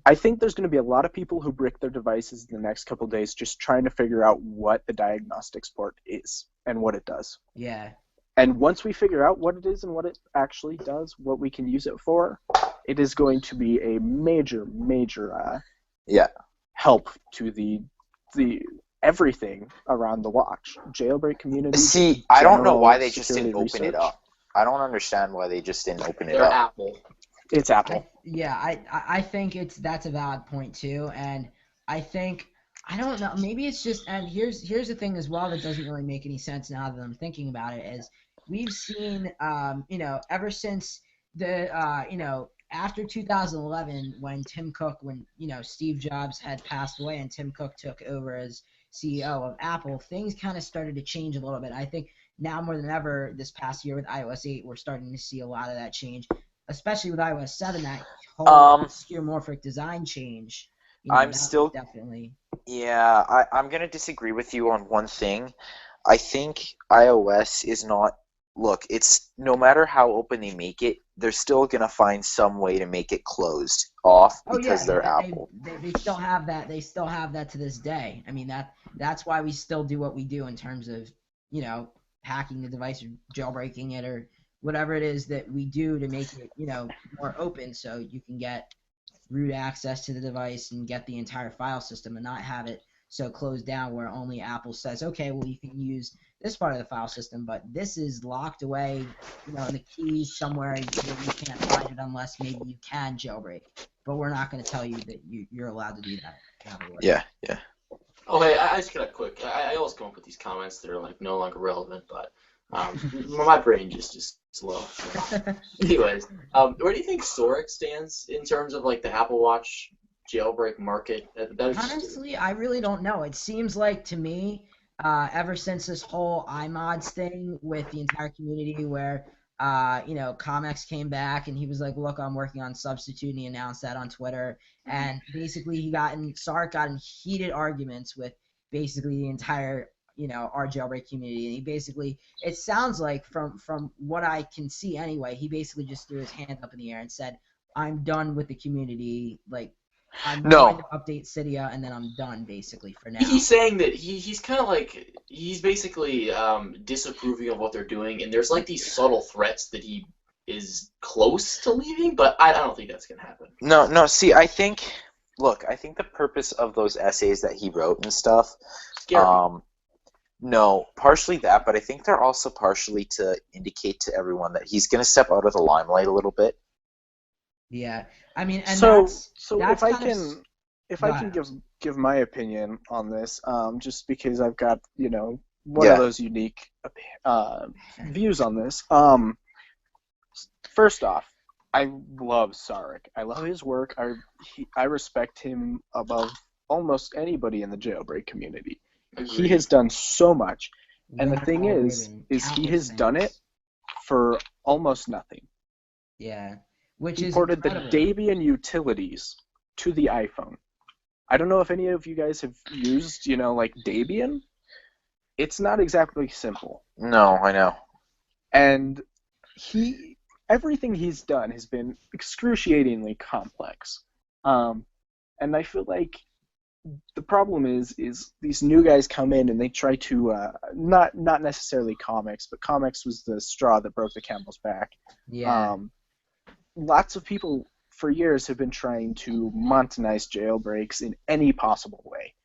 I think there's going to be a lot of people who brick their devices in the next couple of days just trying to figure out what the diagnostics port is and what it does. Yeah. And once we figure out what it is and what it actually does, what we can use it for, it is going to be a major help to the everything around the watch. Jailbreak community. See, I don't know why they just didn't open it up. I don't understand why they just didn't open it up. Apple. It's Apple. I think that's a valid point too, and I think I don't know. Maybe it's just, and here's the thing as well that doesn't really make any sense now that I'm thinking about it is we've seen, ever since the, after 2011 when Steve Jobs had passed away and Tim Cook took over as CEO of Apple, things kind of started to change a little bit. I think now more than ever this past year with iOS 8, we're starting to see a lot of that change, especially with iOS 7, that whole skeuomorphic design change. I'm still definitely. Yeah, I'm going to disagree with you on one thing. I think iOS is not. Look, it's no matter how open they make it, they're still going to find some way to make it closed off because they're Apple. They still have that. They still have that to this day. I mean, that's why we still do what we do in terms of, hacking the device or jailbreaking it or whatever it is that we do to make it, more open so you can get root access to the device and get the entire file system and not have it so closed down where only Apple says, okay, well, you can use this part of the file system, but this is locked away, in the keys somewhere where you can't find it unless maybe you can jailbreak. But we're not going to tell you that you're allowed to do that. Yeah. Okay, I just got a quick. I always come up with these comments that are like no longer relevant, but my brain just slow. Anyways, where do you think Sorek stands in terms of like the Apple Watch jailbreak market? Honestly, I really don't know. It seems like to me, ever since this whole iMods thing with the entire community where, Comex came back and he was like, look, I'm working on Substitute, and he announced that on Twitter. And basically Sark got in heated arguments with basically the entire, our jailbreak community. And he basically, it sounds like from what I can see anyway, he basically just threw his hand up in the air and said, I'm done with the community, like, I'm going to update Cydia, and then I'm done, basically, for now. He's saying that he's kind of like, he's basically disapproving of what they're doing, and there's like these subtle threats that he is close to leaving, but I don't think that's going to happen. No, see, I think the purpose of those essays that he wrote and stuff, no, partially that, but I think they're also partially to indicate to everyone that he's going to step out of the limelight a little bit. Yeah, I mean, and that's if I can give my opinion on this, just because I've got one of those unique views on this. First off, I love Sarek. I love his work. I respect him above almost anybody in the jailbreak community. Agreed. He has done so much, and the thing is he has done it for almost nothing. Yeah. Which he ported the Debian utilities to the iPhone. I don't know if any of you guys have used, like Debian. It's not exactly simple. No, I know. And everything he's done has been excruciatingly complex. And I feel like the problem is these new guys come in and they try to not necessarily Comex, but Comex was the straw that broke the camel's back. Yeah. Lots of people for years have been trying to montanize jailbreaks in any possible way,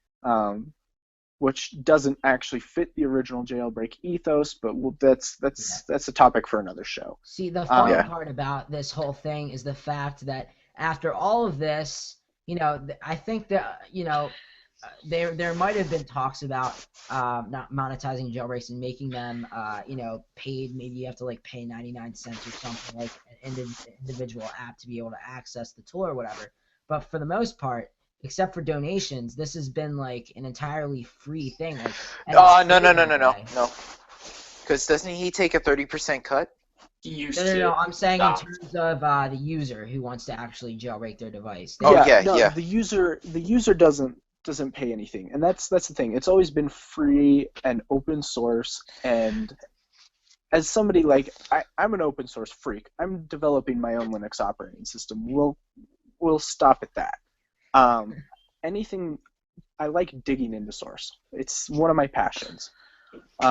which doesn't actually fit the original jailbreak ethos, but that's a topic for another show. See, the funny part about this whole thing is the fact that after all of this, I think that, there might have been talks about not monetizing jailbreaks and making them, paid. Maybe you have to pay 99 cents or something, like an individual app to be able to access the tool or whatever. But for the most part, except for donations, this has been an entirely free thing. No. Because doesn't he take a 30% cut? No. I'm saying in terms of the user who wants to actually jailbreak their device. The user doesn't pay anything, and that's the thing. It's always been free and open source, and as somebody I'm an open source freak. I'm developing my own Linux operating system. We'll stop at that. Anything, I like digging into source. It's one of my passions.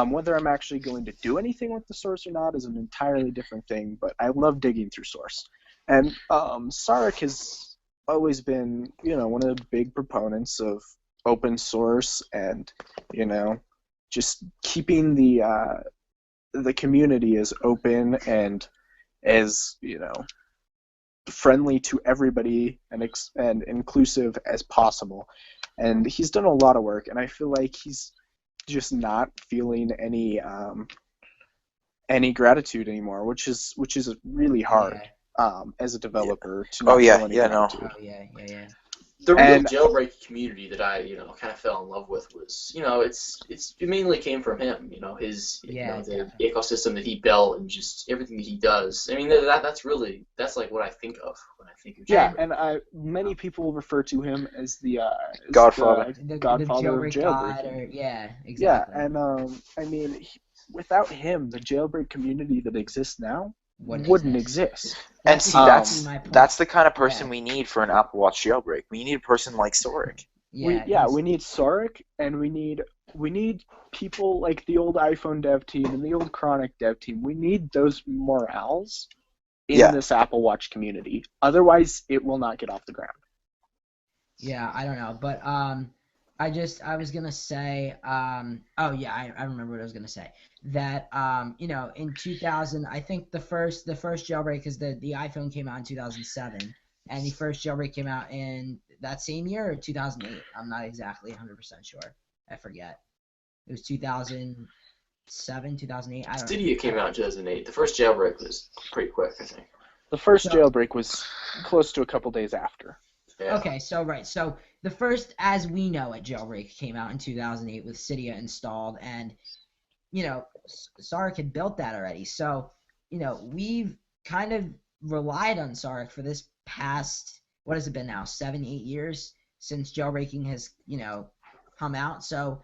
Whether I'm actually going to do anything with the source or not is an entirely different thing, but I love digging through source. And Sarek has always been, one of the big proponents of open source and, just keeping the community as open and as, friendly to everybody and inclusive as possible. And he's done a lot of work, and I feel like he's just not feeling any gratitude anymore, which is really hard as a developer to not feel any gratitude. Yeah. The real Jailbreak community that I, kind of fell in love with was, it mainly came from him, the ecosystem that he built and just everything that he does. I mean, that's like what I think of when I think of Jailbreak. Yeah, and many people refer to him as the Godfather, the Godfather of Jailbreak. Exactly. Yeah, and I mean, without him, the Jailbreak community that exists now wouldn't exist. And see, that's the kind of person we need for an Apple Watch jailbreak. We need a person like Sorek. We need Sorek, and we need people like the old iPhone dev team and the old Chronic dev team. We need those morals in this Apple Watch community. Otherwise, it will not get off the ground. Yeah, I don't know, but I was gonna say, I remember what I was gonna say. That in 2000, I think the first jailbreak, because the iPhone came out in 2007, and the first jailbreak came out in that same year or 2008. I'm not exactly 100% sure. I forget. It was 2007, 2008. I don't know. Cydia came out in 2008. The first jailbreak was pretty quick, I think. The first jailbreak was close to a couple days after. Yeah. Okay, so the first, as we know it, jailbreak came out in 2008 with Cydia installed, and Sarek had built that already. So we've kind of relied on Sarek for this past, what has it been now, 7-8 years since jailbreaking has come out. So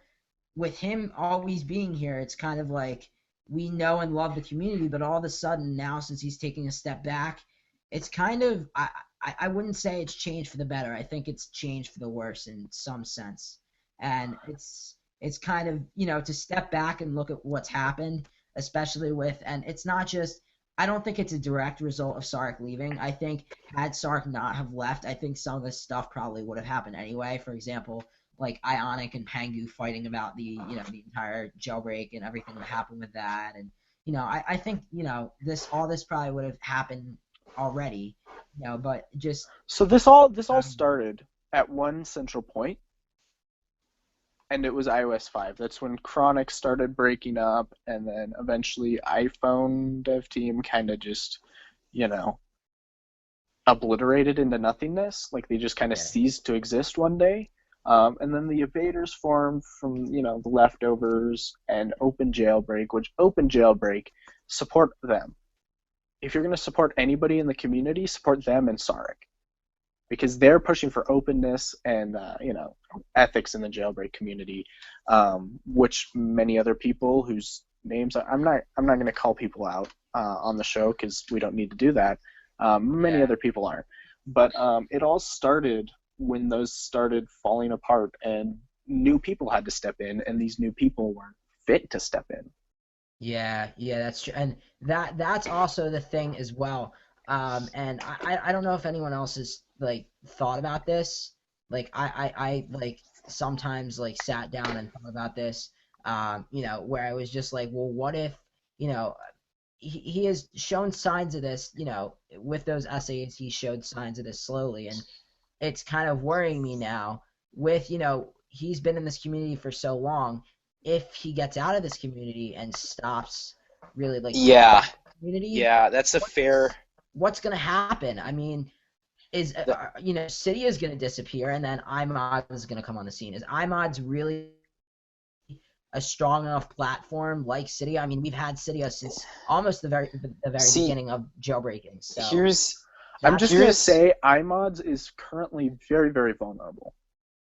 with him always being here, it's kind of like we know and love the community, but all of a sudden now, since he's taking a step back, it's kind of I wouldn't say it's changed for the better. I think it's changed for the worse in some sense. And it's kind of, to step back and look at what's happened, especially and it's not just, I don't think it's a direct result of Sarek leaving. I think had Sarek not have left, I think some of this stuff probably would have happened anyway. For example, like Ionic and Pangu fighting about the entire jailbreak and everything that happened with that. And, I think, all this probably would have happened already, but just. So this all started at one central point. And it was iOS 5. That's when Chronic started breaking up, and then eventually iPhone dev team kind of just, obliterated into nothingness. Like they just kind of ceased to exist one day. And then the Invaders formed from, the leftovers and Open Jailbreak, which Open Jailbreak support them. If you're going to support anybody in the community, support them and Sarek. Because they're pushing for openness and ethics in the jailbreak community, which many other people whose names I'm not going to call people out on the show because we don't need to do that. Many other people aren't, but it all started when those started falling apart and new people had to step in, and these new people weren't fit to step in. Yeah, that's true, and that's also the thing as well. And I don't know if anyone else has thought about this. I sometimes sat down and thought about this. Where I was just like, well, what if he has shown signs of this. With those essays, he showed signs of this slowly, and it's kind of worrying me now. With he's been in this community for so long. If he gets out of this community and stops really community, that's a fair. What's gonna happen? I mean, is Cydia is gonna disappear, and then iMod is gonna come on the scene. Is iMod's really a strong enough platform like Cydia? I mean, we've had Cydia since almost the very beginning of jailbreaking. So I'm just gonna say iMods is currently very, very vulnerable.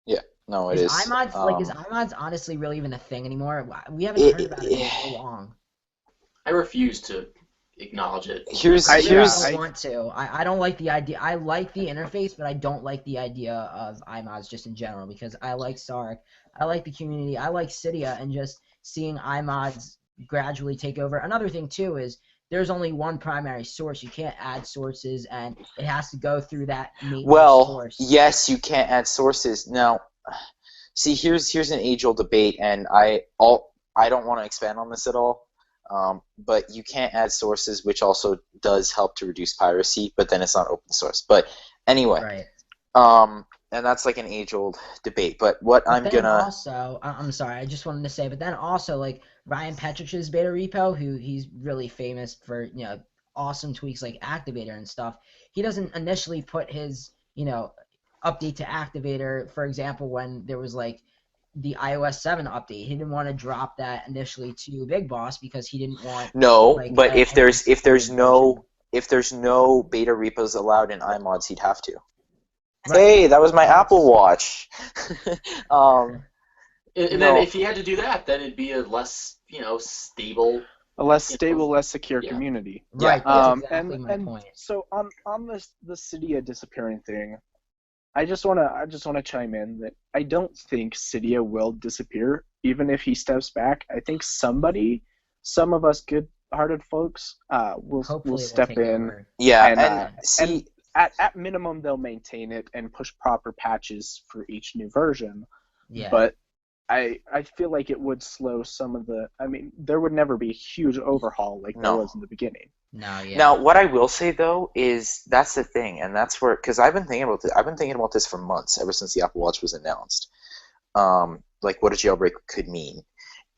Yeah, no, it is. Is iMods honestly really even a thing anymore? We haven't heard about it in so long. I refuse to acknowledge it. I don't want to. I don't like the idea. I like the interface, but I don't like the idea of iMods just in general, because I like Sarek, I like the community, I like Cydia, and just seeing iMods gradually take over. Another thing too is there's only one primary source. You can't add sources, and it has to go through that main source. Yes, you can't add sources. Now, see, here's an age-old debate, and I don't want to expand on this at all. But you can't add sources, which also does help to reduce piracy, but then it's not open source. But anyway, Right. and that's like an age-old debate. But what But I'm then gonna also, I'm sorry, I just wanted to say, but then also like Ryan Petrich's beta repo, who he's really famous for, awesome tweaks like Activator and stuff. He doesn't initially put his, update to Activator, for example, when there was like the iOS 7 update. He didn't want to drop that initially to Big Boss because he didn't want no, like but if there's version. no beta repos allowed in iMods, he'd have to. Right. Hey, that was my Apple Watch. And No. then if you had to do that, then it'd be a less, stable. A less stable, less secure community. Right. Yeah. That's exactly my point. So on the Cydia disappearing thing, I just wanna chime in that I don't think Cydia will disappear, even if he steps back. I think some of us good-hearted folks, will Hopefully it will step take in. over. Yeah, And, see, At minimum, they'll maintain it and push proper patches for each new version. Yeah. But I feel like it would slow some of the. I mean, there would never be a huge overhaul like there was in the beginning. No, yeah. Now, what I will say though is that's the thing, and that's where, because I've been thinking about this for months, ever since the Apple Watch was announced. Like what a jailbreak could mean,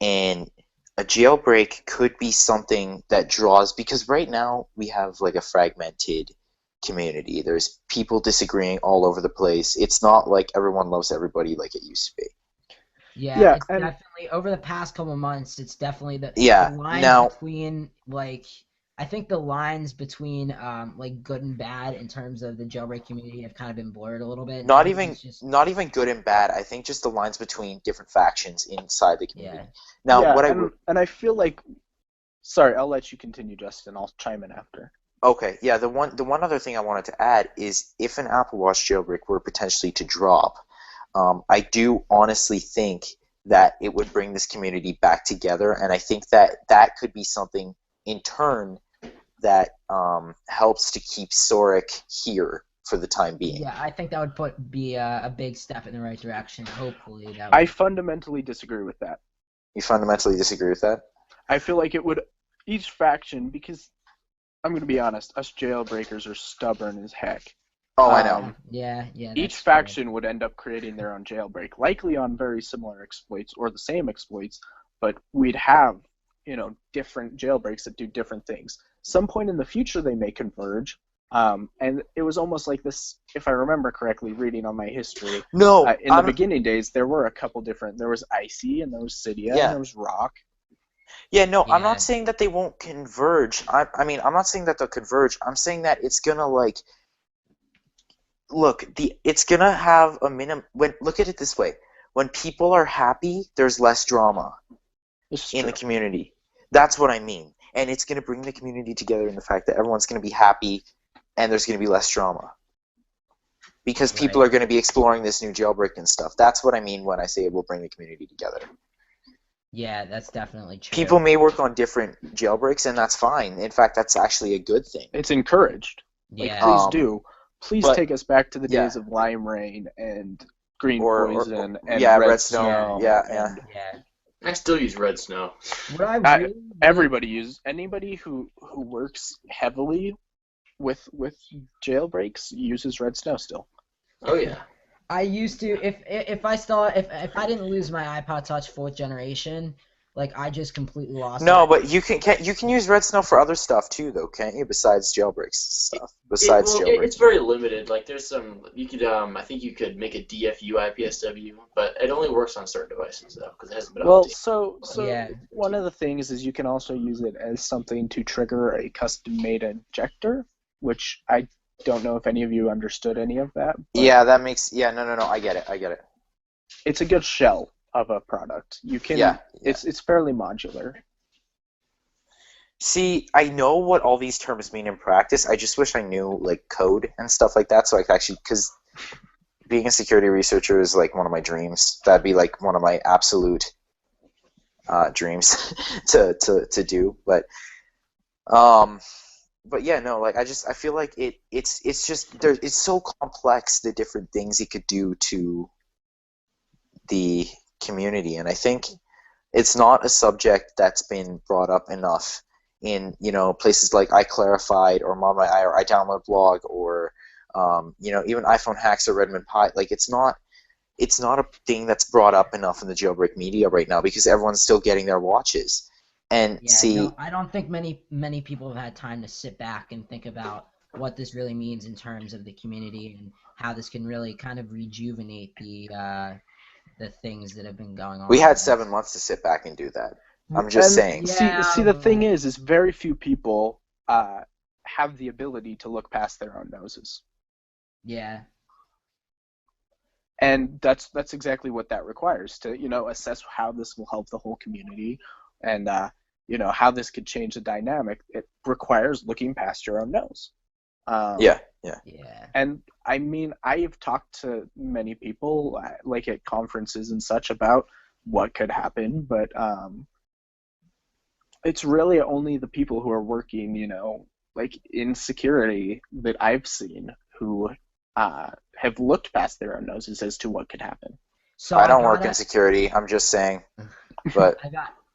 and a jailbreak could be something that draws, because right now we have like a fragmented community. There's people disagreeing all over the place. It's not like everyone loves everybody like it used to be. Yeah, it's definitely over the past couple months. It's definitely the lines between like I think the lines between like good and bad in terms of the jailbreak community have kind of been blurred a little bit. Not even good and bad. I think just the lines between different factions inside the community. Yeah. Now, and I feel like, sorry, I'll let you continue, Justin. I'll chime in after. Okay, yeah. The one other thing I wanted to add is if an Apple Watch jailbreak were potentially to drop, I do honestly think that it would bring this community back together, and I think that could be something in turn that helps to keep Soric here for the time being. Yeah, I think that would be a big step in the right direction. Hopefully, that. I fundamentally disagree with that. You fundamentally disagree with that? I feel like it would each faction, because I'm going to be honest, us jailbreakers are stubborn as heck. Oh, I know. Yeah. Each faction would end up creating their own jailbreak, likely on very similar exploits or the same exploits, but we'd have, different jailbreaks that do different things. Some point in the future they may converge, and it was almost like this, if I remember correctly, reading on my history. No, in the beginning days, there were a couple different. There was Icy, and there was Cydia, and there was Rock. Yeah, no, I'm not saying that they won't converge. I mean, I'm not saying that they'll converge. I'm saying that it's gonna it's gonna have a minimum. Look at it this way: when people are happy, there's less drama in the community. That's what I mean, and it's gonna bring the community together in the fact that everyone's gonna be happy, and there's gonna be less drama because people are gonna be exploring this new jailbreak and stuff. That's what I mean when I say it will bring the community together. Yeah, that's definitely true. People may work on different jailbreaks, and that's fine. In fact, that's actually a good thing. It's encouraged. Yeah. Please do. Please take us back to the days of Lime Rain and Green Poison and Red Snow. Yeah. I still use Red Snow. Everybody uses. Anybody who works heavily with jailbreaks uses Red Snow still. Oh yeah. I used to if I didn't lose my iPod Touch 4th generation, like I just completely lost. No, but you can use Red Snow for other stuff too, though, can't you? Besides jailbreaks stuff. Jailbreaks. It's very limited. Like there's some you could I think you could make a DFU IPSW, but it only works on certain devices though because it hasn't been updated. One of the things is you can also use it as something to trigger a custom-made injector, which I don't know if any of you understood any of that. Yeah, that makes no. I get it. It's a good shell of a product. You can. It's fairly modular. See, I know what all these terms mean in practice. I just wish I knew like code and stuff like that, so I could actually, because being a security researcher is like one of my dreams. That'd be like one of my absolute dreams to do. But yeah, no, like I feel like it's just it's so complex, the different things it could do to the community, and I think It's not a subject that's been brought up enough in, places like iClarified or Mom or iDownload Blog or, even iPhone Hacks or Redmond Pi. Like, it's not a thing that's brought up enough in the jailbreak media right now because everyone's still getting their watches. And no, I don't think many people have had time to sit back and think about what this really means in terms of the community and how this can really kind of rejuvenate the things that have been going on. We had 7 months to sit back and do that. I'm just saying. See, the thing is very few people have the ability to look past their own noses. Yeah. And that's exactly what that requires to, assess how this will help the whole community and, how this could change the dynamic. It requires looking past your own nose. Yeah. And I mean, I have talked to many people, like at conferences and such, about what could happen, but it's really only the people who are working, like in security that I've seen who have looked past their own noses as to what could happen. So I don't work in security. I'm just saying. But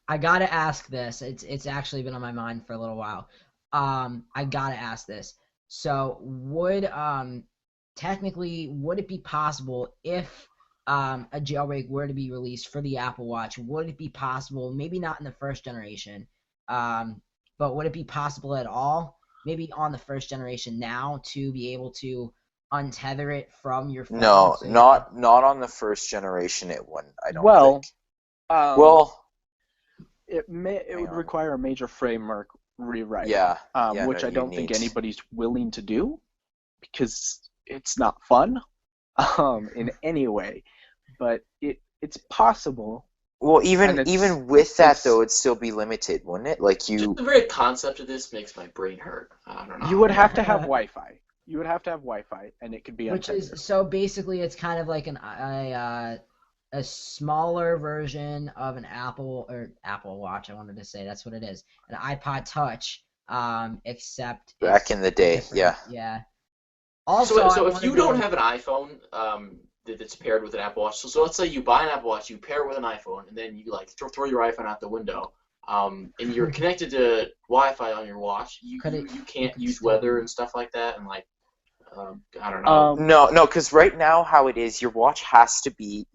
I gotta ask this. It's actually been on my mind for a little while. I gotta ask this. So would it be possible if a jailbreak were to be released for the Apple Watch? Would it be possible, maybe not in the first generation, but would it be possible at all, maybe on the first generation now, to be able to untether it from your phone? No, not on the first generation. It wouldn't. I don't think. It would require a major framework rewrite. Which I don't think anybody's willing to do because it's not fun in any way. But it's possible. Well, even with that though, it'd still be limited, wouldn't it? Like Just the very concept of this makes my brain hurt. I don't know. You would have to have Wi-Fi. You would have to have Wi-Fi, and it could be which untethered. is so basically it's kind of like a smaller version of an Apple Watch. I wanted to say that's what it is, an iPod Touch, except back in the day, yeah. Also, so if you don't have an iPhone that's paired with an Apple Watch, so let's say you buy an Apple Watch, you pair it with an iPhone, and then you like throw your iPhone out the window, and you're connected to Wi-Fi on your watch, you can't use weather and stuff like that, and like. I don't know. No, because right now how it is, your phone has to be,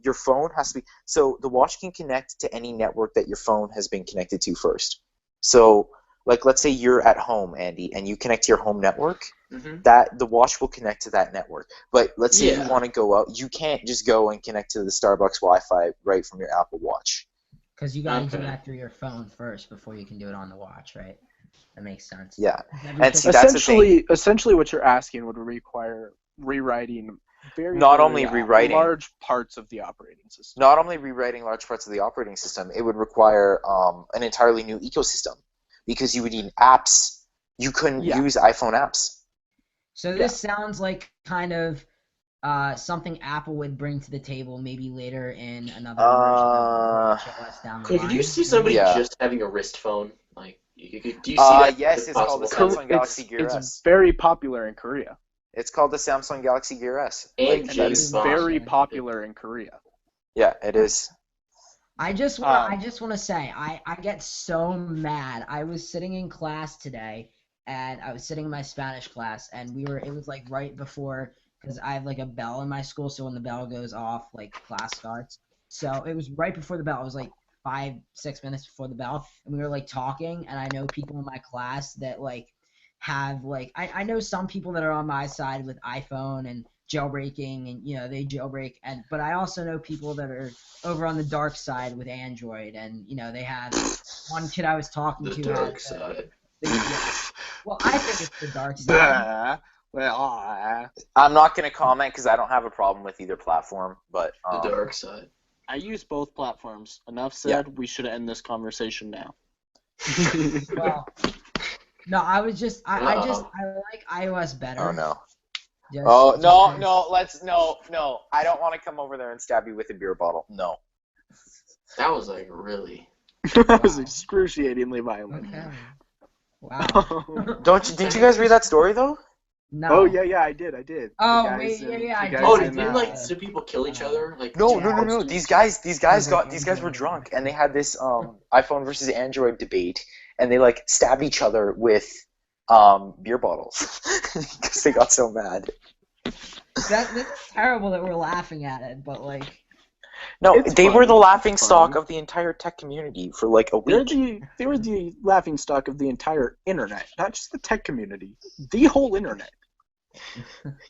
so the watch can connect to any network that your phone has been connected to first. So, like, let's say you're at home, Andy, and you connect to your home network, that the watch will connect to that network. But let's say you want to go out, you can't just go and connect to the Starbucks Wi-Fi right from your Apple Watch. Because you got to do that through your phone first before you can do it on the watch, right? That makes sense. Yeah, and see, that's essentially what you're asking would require rewriting large parts of the operating system. Not only rewriting large parts of the operating system, it would require an entirely new ecosystem because you would need apps. You couldn't use iPhone apps. So this sounds like kind of something Apple would bring to the table maybe later in another version of WatchOS down the line. Could you see somebody just having a wrist phone? Like, do you see that? Yes, it's called the Samsung Galaxy Gear S. It's very popular in Korea. It's called the Samsung Galaxy Gear S. And it's very popular in Korea. Yeah, it is. I just want to say, I get so mad. I was sitting in class today, and I was sitting in my Spanish class, and it was like right before, because I have like a bell in my school, so when the bell goes off, like class starts. So it was right before the bell. It was like 5-6 minutes before the bell, and we were like talking, and I know people in my class that like have like I know some people that are on my side with iPhone and jailbreaking, and they jailbreak, but I also know people that are over on the dark side with Android, and they have one kid I was talking to dark side. Well, I think it's the dark side. I'm not going to comment because I don't have a problem with either platform, but the dark side. I use both platforms. Enough said. We should end this conversation now. Well, no, I like iOS better. Oh no. No. I don't want to come over there and stab you with a beer bottle. No. That was like really. That was excruciatingly violent. Okay. Wow. Didn't you guys read that story though? No. Oh yeah, I did. Oh, The guys wait, in- yeah, I the did. guys Oh, in, didn't like some people kill each other? Like No. These guys were drunk and they had this iPhone versus Android debate, and they like stabbed each other with beer bottles because they got so mad. This is terrible that we're laughing at it, but like. No, It's they were the funny. laughing It's stock funny. of the entire tech community for like a They week. were the laughing stock of the entire internet, not just the tech community, the whole internet.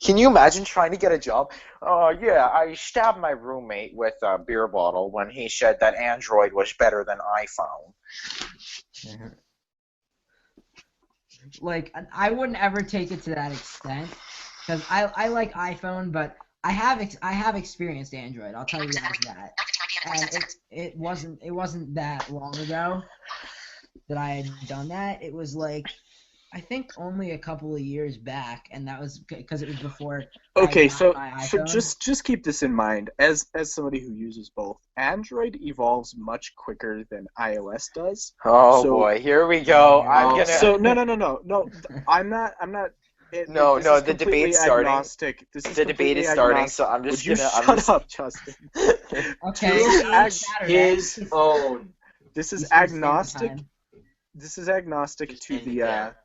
Can you imagine trying to get a job? Yeah, I stabbed my roommate with a beer bottle when he said that Android was better than iPhone. Like, I wouldn't ever take it to that extent, because I like iPhone, but I have experienced Android. I'll tell you guys that, and it wasn't that long ago that I had done that. It was like, I think only a couple of years back, and that was because it was before. Okay, I got my so iPhone. just keep this in mind as somebody who uses both. Android evolves much quicker than iOS does. Oh So- boy, here we go. I'm gonna. So no. I'm not. This No, is the completely debate's starting. agnostic. This is The debate completely is starting, agnostic. so I'm Would just you gonna. shut up, Justin? Okay. to each Saturday. his own. This is Eastern Standard agnostic. Time. This is agnostic Just to end it the. there.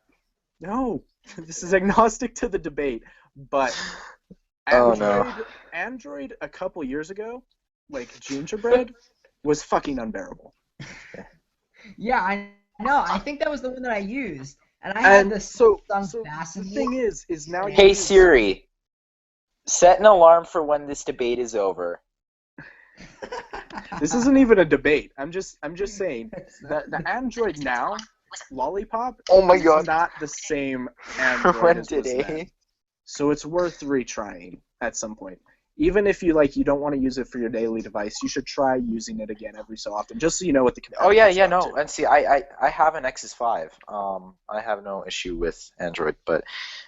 No, this is agnostic to the debate. But Oh, Android a couple years ago, like Gingerbread, was fucking unbearable. Yeah, I know. I think that was the one that I used, and I had And this so sung the fastened. thing is now. you Hey use- Siri, set an alarm for when this debate is over. This isn't even a debate. I'm just saying that the Android now, Lollipop, Oh my is God. not the same Android When as was today? then. So it's worth retrying at some point. Even if you don't want to use it for your daily device, you should try using it again every so often, just so you know what the Oh yeah, competitors are up no. to. And see, I have an Nexus 5. I have no issue with Android, but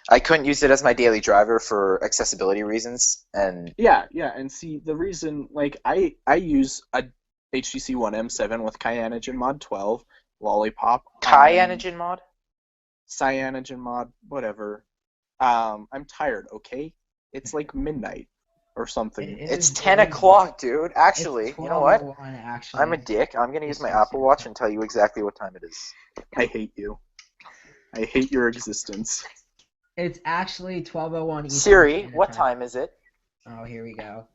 I couldn't use it as my daily driver for accessibility reasons. And Yeah, and see the reason, like I use a HTC One M7 with Cyanogen Mod 12, Lollipop, Cyanogen mod. Cyanogen Mod, whatever. I'm tired. Okay, it's like midnight or something. It's 10 o'clock, dude. Actually, It's you know what? 12:01, actually. I'm a dick. I'm gonna use my Eastern Apple Watch and tell you exactly what time it is. I hate you. I hate your existence. It's actually 12:01 Eastern Siri, Standard what time is it? Oh, here we go.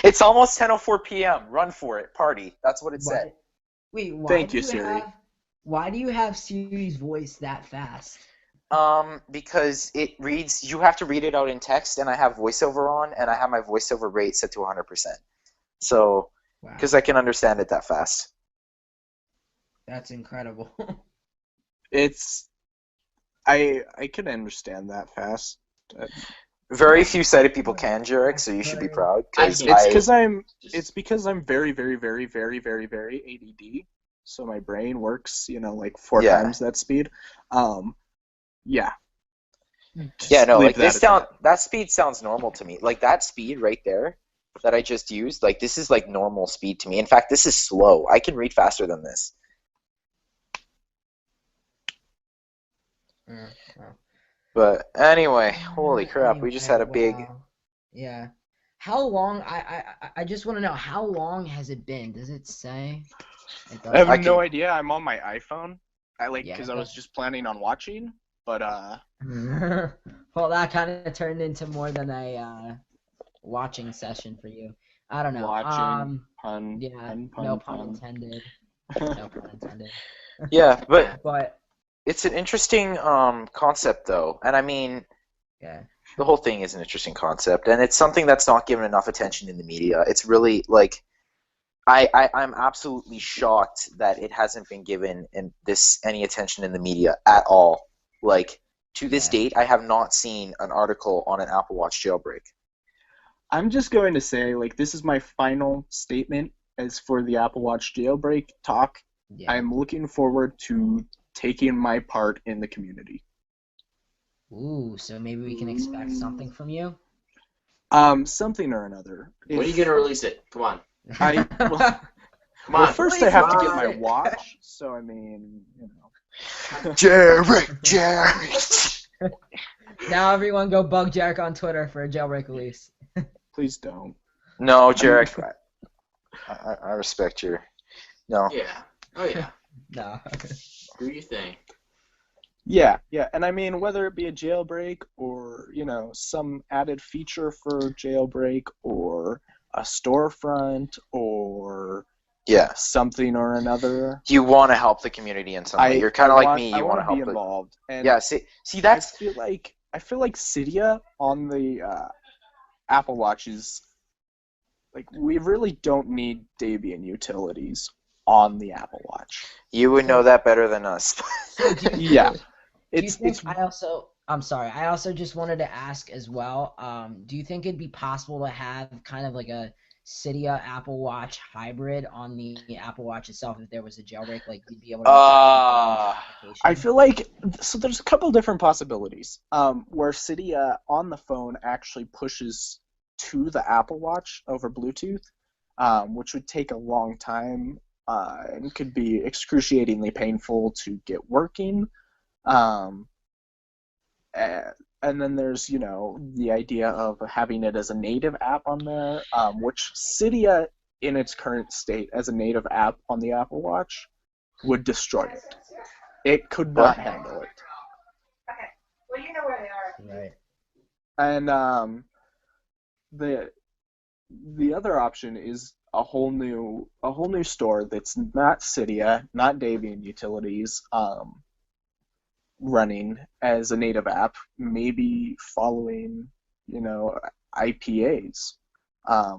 It's almost 10:04 p.m. Run for it. Party. That's what it said. Wait, why Thank do you, Siri. Why do you have Siri's voice that fast? Because it reads, you have to read it out in text, and I have voiceover on, and I have my voiceover rate set to 100%. So, Wow, because I can understand it that fast. that's incredible. I can understand that fast. Very few sighted people can, Jericho, so you should be proud. It's It's because I'm very, very, very, very, very, very ADD. So my brain works, like 4 Yeah. times that speed. Yeah. Just Yeah, no, leave like that at that speed sounds normal to me. Like that speed right there that I just used, like this is like normal speed to me. In fact, this is slow. I can read faster than this. Wow. But anyway, holy crap, we just had a big. Wow. Yeah. How long? I just want to know, how long has it been? Does it say? It I have I no can- idea. I'm on my iPhone. Because I Yeah. was just planning on watching, but Well, that kind of turned into more than a watching session for you. I don't know. watching pun. Yeah. Pun, No pun, pun pun. intended. No pun intended. Yeah, but But it's an interesting concept though, and I mean, yeah. the whole thing is an interesting concept, and it's something that's not given enough attention in the media. It's really like. I'm absolutely shocked that it hasn't been given any attention in the media at all. Like, to this date, I have not seen an article on an Apple Watch jailbreak. I'm just going to say, this is my final statement as for the Apple Watch jailbreak talk. Yeah. I'm looking forward to taking my part in the community. Ooh, so maybe we can expect something from you? Something or another. When are you gonna release it? Come on. Well, Come on. first I have to get my Release it. watch, so I mean, Jailbreak. Now everyone go bug Jericho on Twitter for a jailbreak release. Please don't. No, Jericho. I respect your. No. Yeah. Oh yeah. No. Do your thing. Yeah, and I mean, whether it be a jailbreak or, some added feature for jailbreak or a storefront or something or another. You want to help the community in some way. You're kind of like me. You want to help be involved. And yeah, see that's. I feel like Cydia on the Apple Watch is like, we really don't need Debian utilities on the Apple Watch. You would know that better than us. Yeah. I'm sorry. I also just wanted to ask as well. Do you think it'd be possible to have kind of like a Cydia Apple Watch hybrid on the Apple Watch itself if there was a jailbreak? Like, you'd be able to. I feel like there's a couple different possibilities. Where Cydia on the phone actually pushes to the Apple Watch over Bluetooth, which would take a long time and could be excruciatingly painful to get working. And then there's, the idea of having it as a native app on there, which Cydia in its current state as a native app on the Apple Watch would destroy it. It could not handle it. Okay. Well, you know where they are. Right. And the other option is a whole new store that's not Cydia, not Debian utilities, running as a native app, maybe following, IPAs,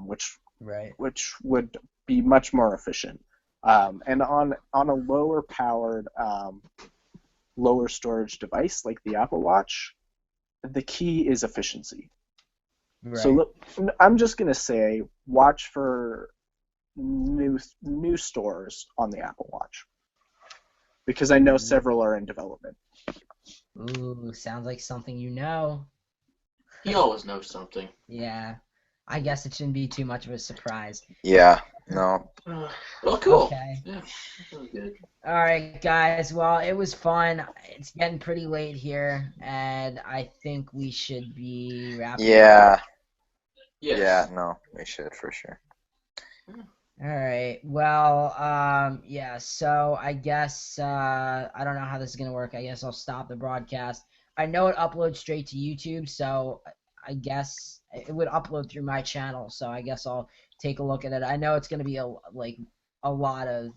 which would be much more efficient. And on a lower powered, lower storage device like the Apple Watch, the key is efficiency. Right. So look, I'm just gonna say, watch for new stores on the Apple Watch, because I know several are in development. Ooh, sounds like something you know. He always knows something. Yeah. I guess it shouldn't be too much of a surprise. Yeah. No. Well, cool. Okay. Yeah, that was good. All right, guys. Well, it was fun. It's getting pretty late here, and I think we should be wrapping up. Yeah. Yes. Yeah. No, we should for sure. All right. Well, yeah. So I guess I don't know how this is gonna work. I guess I'll stop the broadcast. I know it uploads straight to YouTube, so I guess it would upload through my channel. So I guess I'll take a look at it. I know it's gonna be a lot of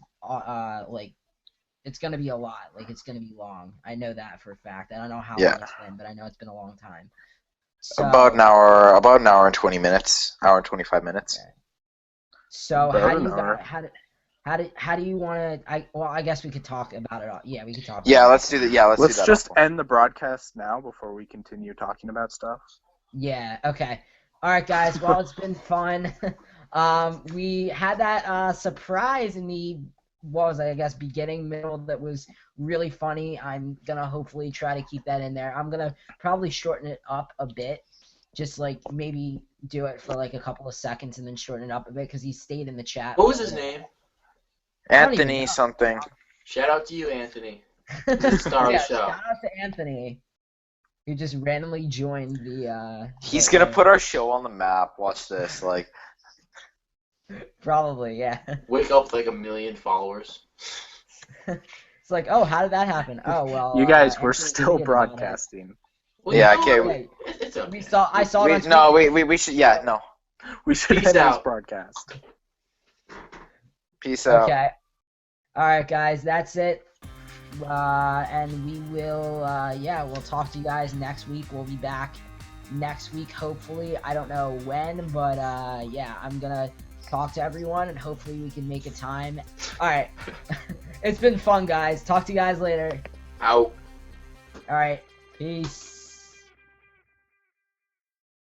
it's gonna be a lot. Like, it's gonna be long. I know that for a fact. I don't know how long it's been, but I know it's been a long time. So, about an hour and 20 minutes. Hour and 25 minutes. Okay. So how do you want to? I guess we could talk about it all. Yeah, we could talk. Yeah, about let's do that. Yeah, let's do that. Just end the broadcast now before we continue talking about stuff. Yeah. Okay. All right, guys. Well, it's been fun. We had that surprise in the beginning, middle, that was really funny. I'm gonna hopefully try to keep that in there. I'm gonna probably shorten it up a bit. Just maybe do it for a couple of seconds and then shorten it up a bit, because he stayed in the chat. What was his name? Anthony something. Shout out to you, Anthony. Star of the show. Shout out to Anthony, who just randomly joined the. He's gonna put our show on the map. Watch this, Probably, yeah. Wake up with 1 million followers. It's like, oh, how did that happen? Oh, well. You guys, we're Anthony still tweeted about it. broadcasting. Well, Yeah, you know, okay. It's okay. I saw it on No, Twitter. we should. Yeah, no. We should Peace end this out. broadcast. Peace out. Okay. All right, guys, that's it. And we will, we'll talk to you guys next week. We'll be back next week, hopefully. I don't know when, but I'm gonna talk to everyone, and hopefully we can make a time. All right. It's been fun, guys. Talk to you guys later. Out. All right. Peace.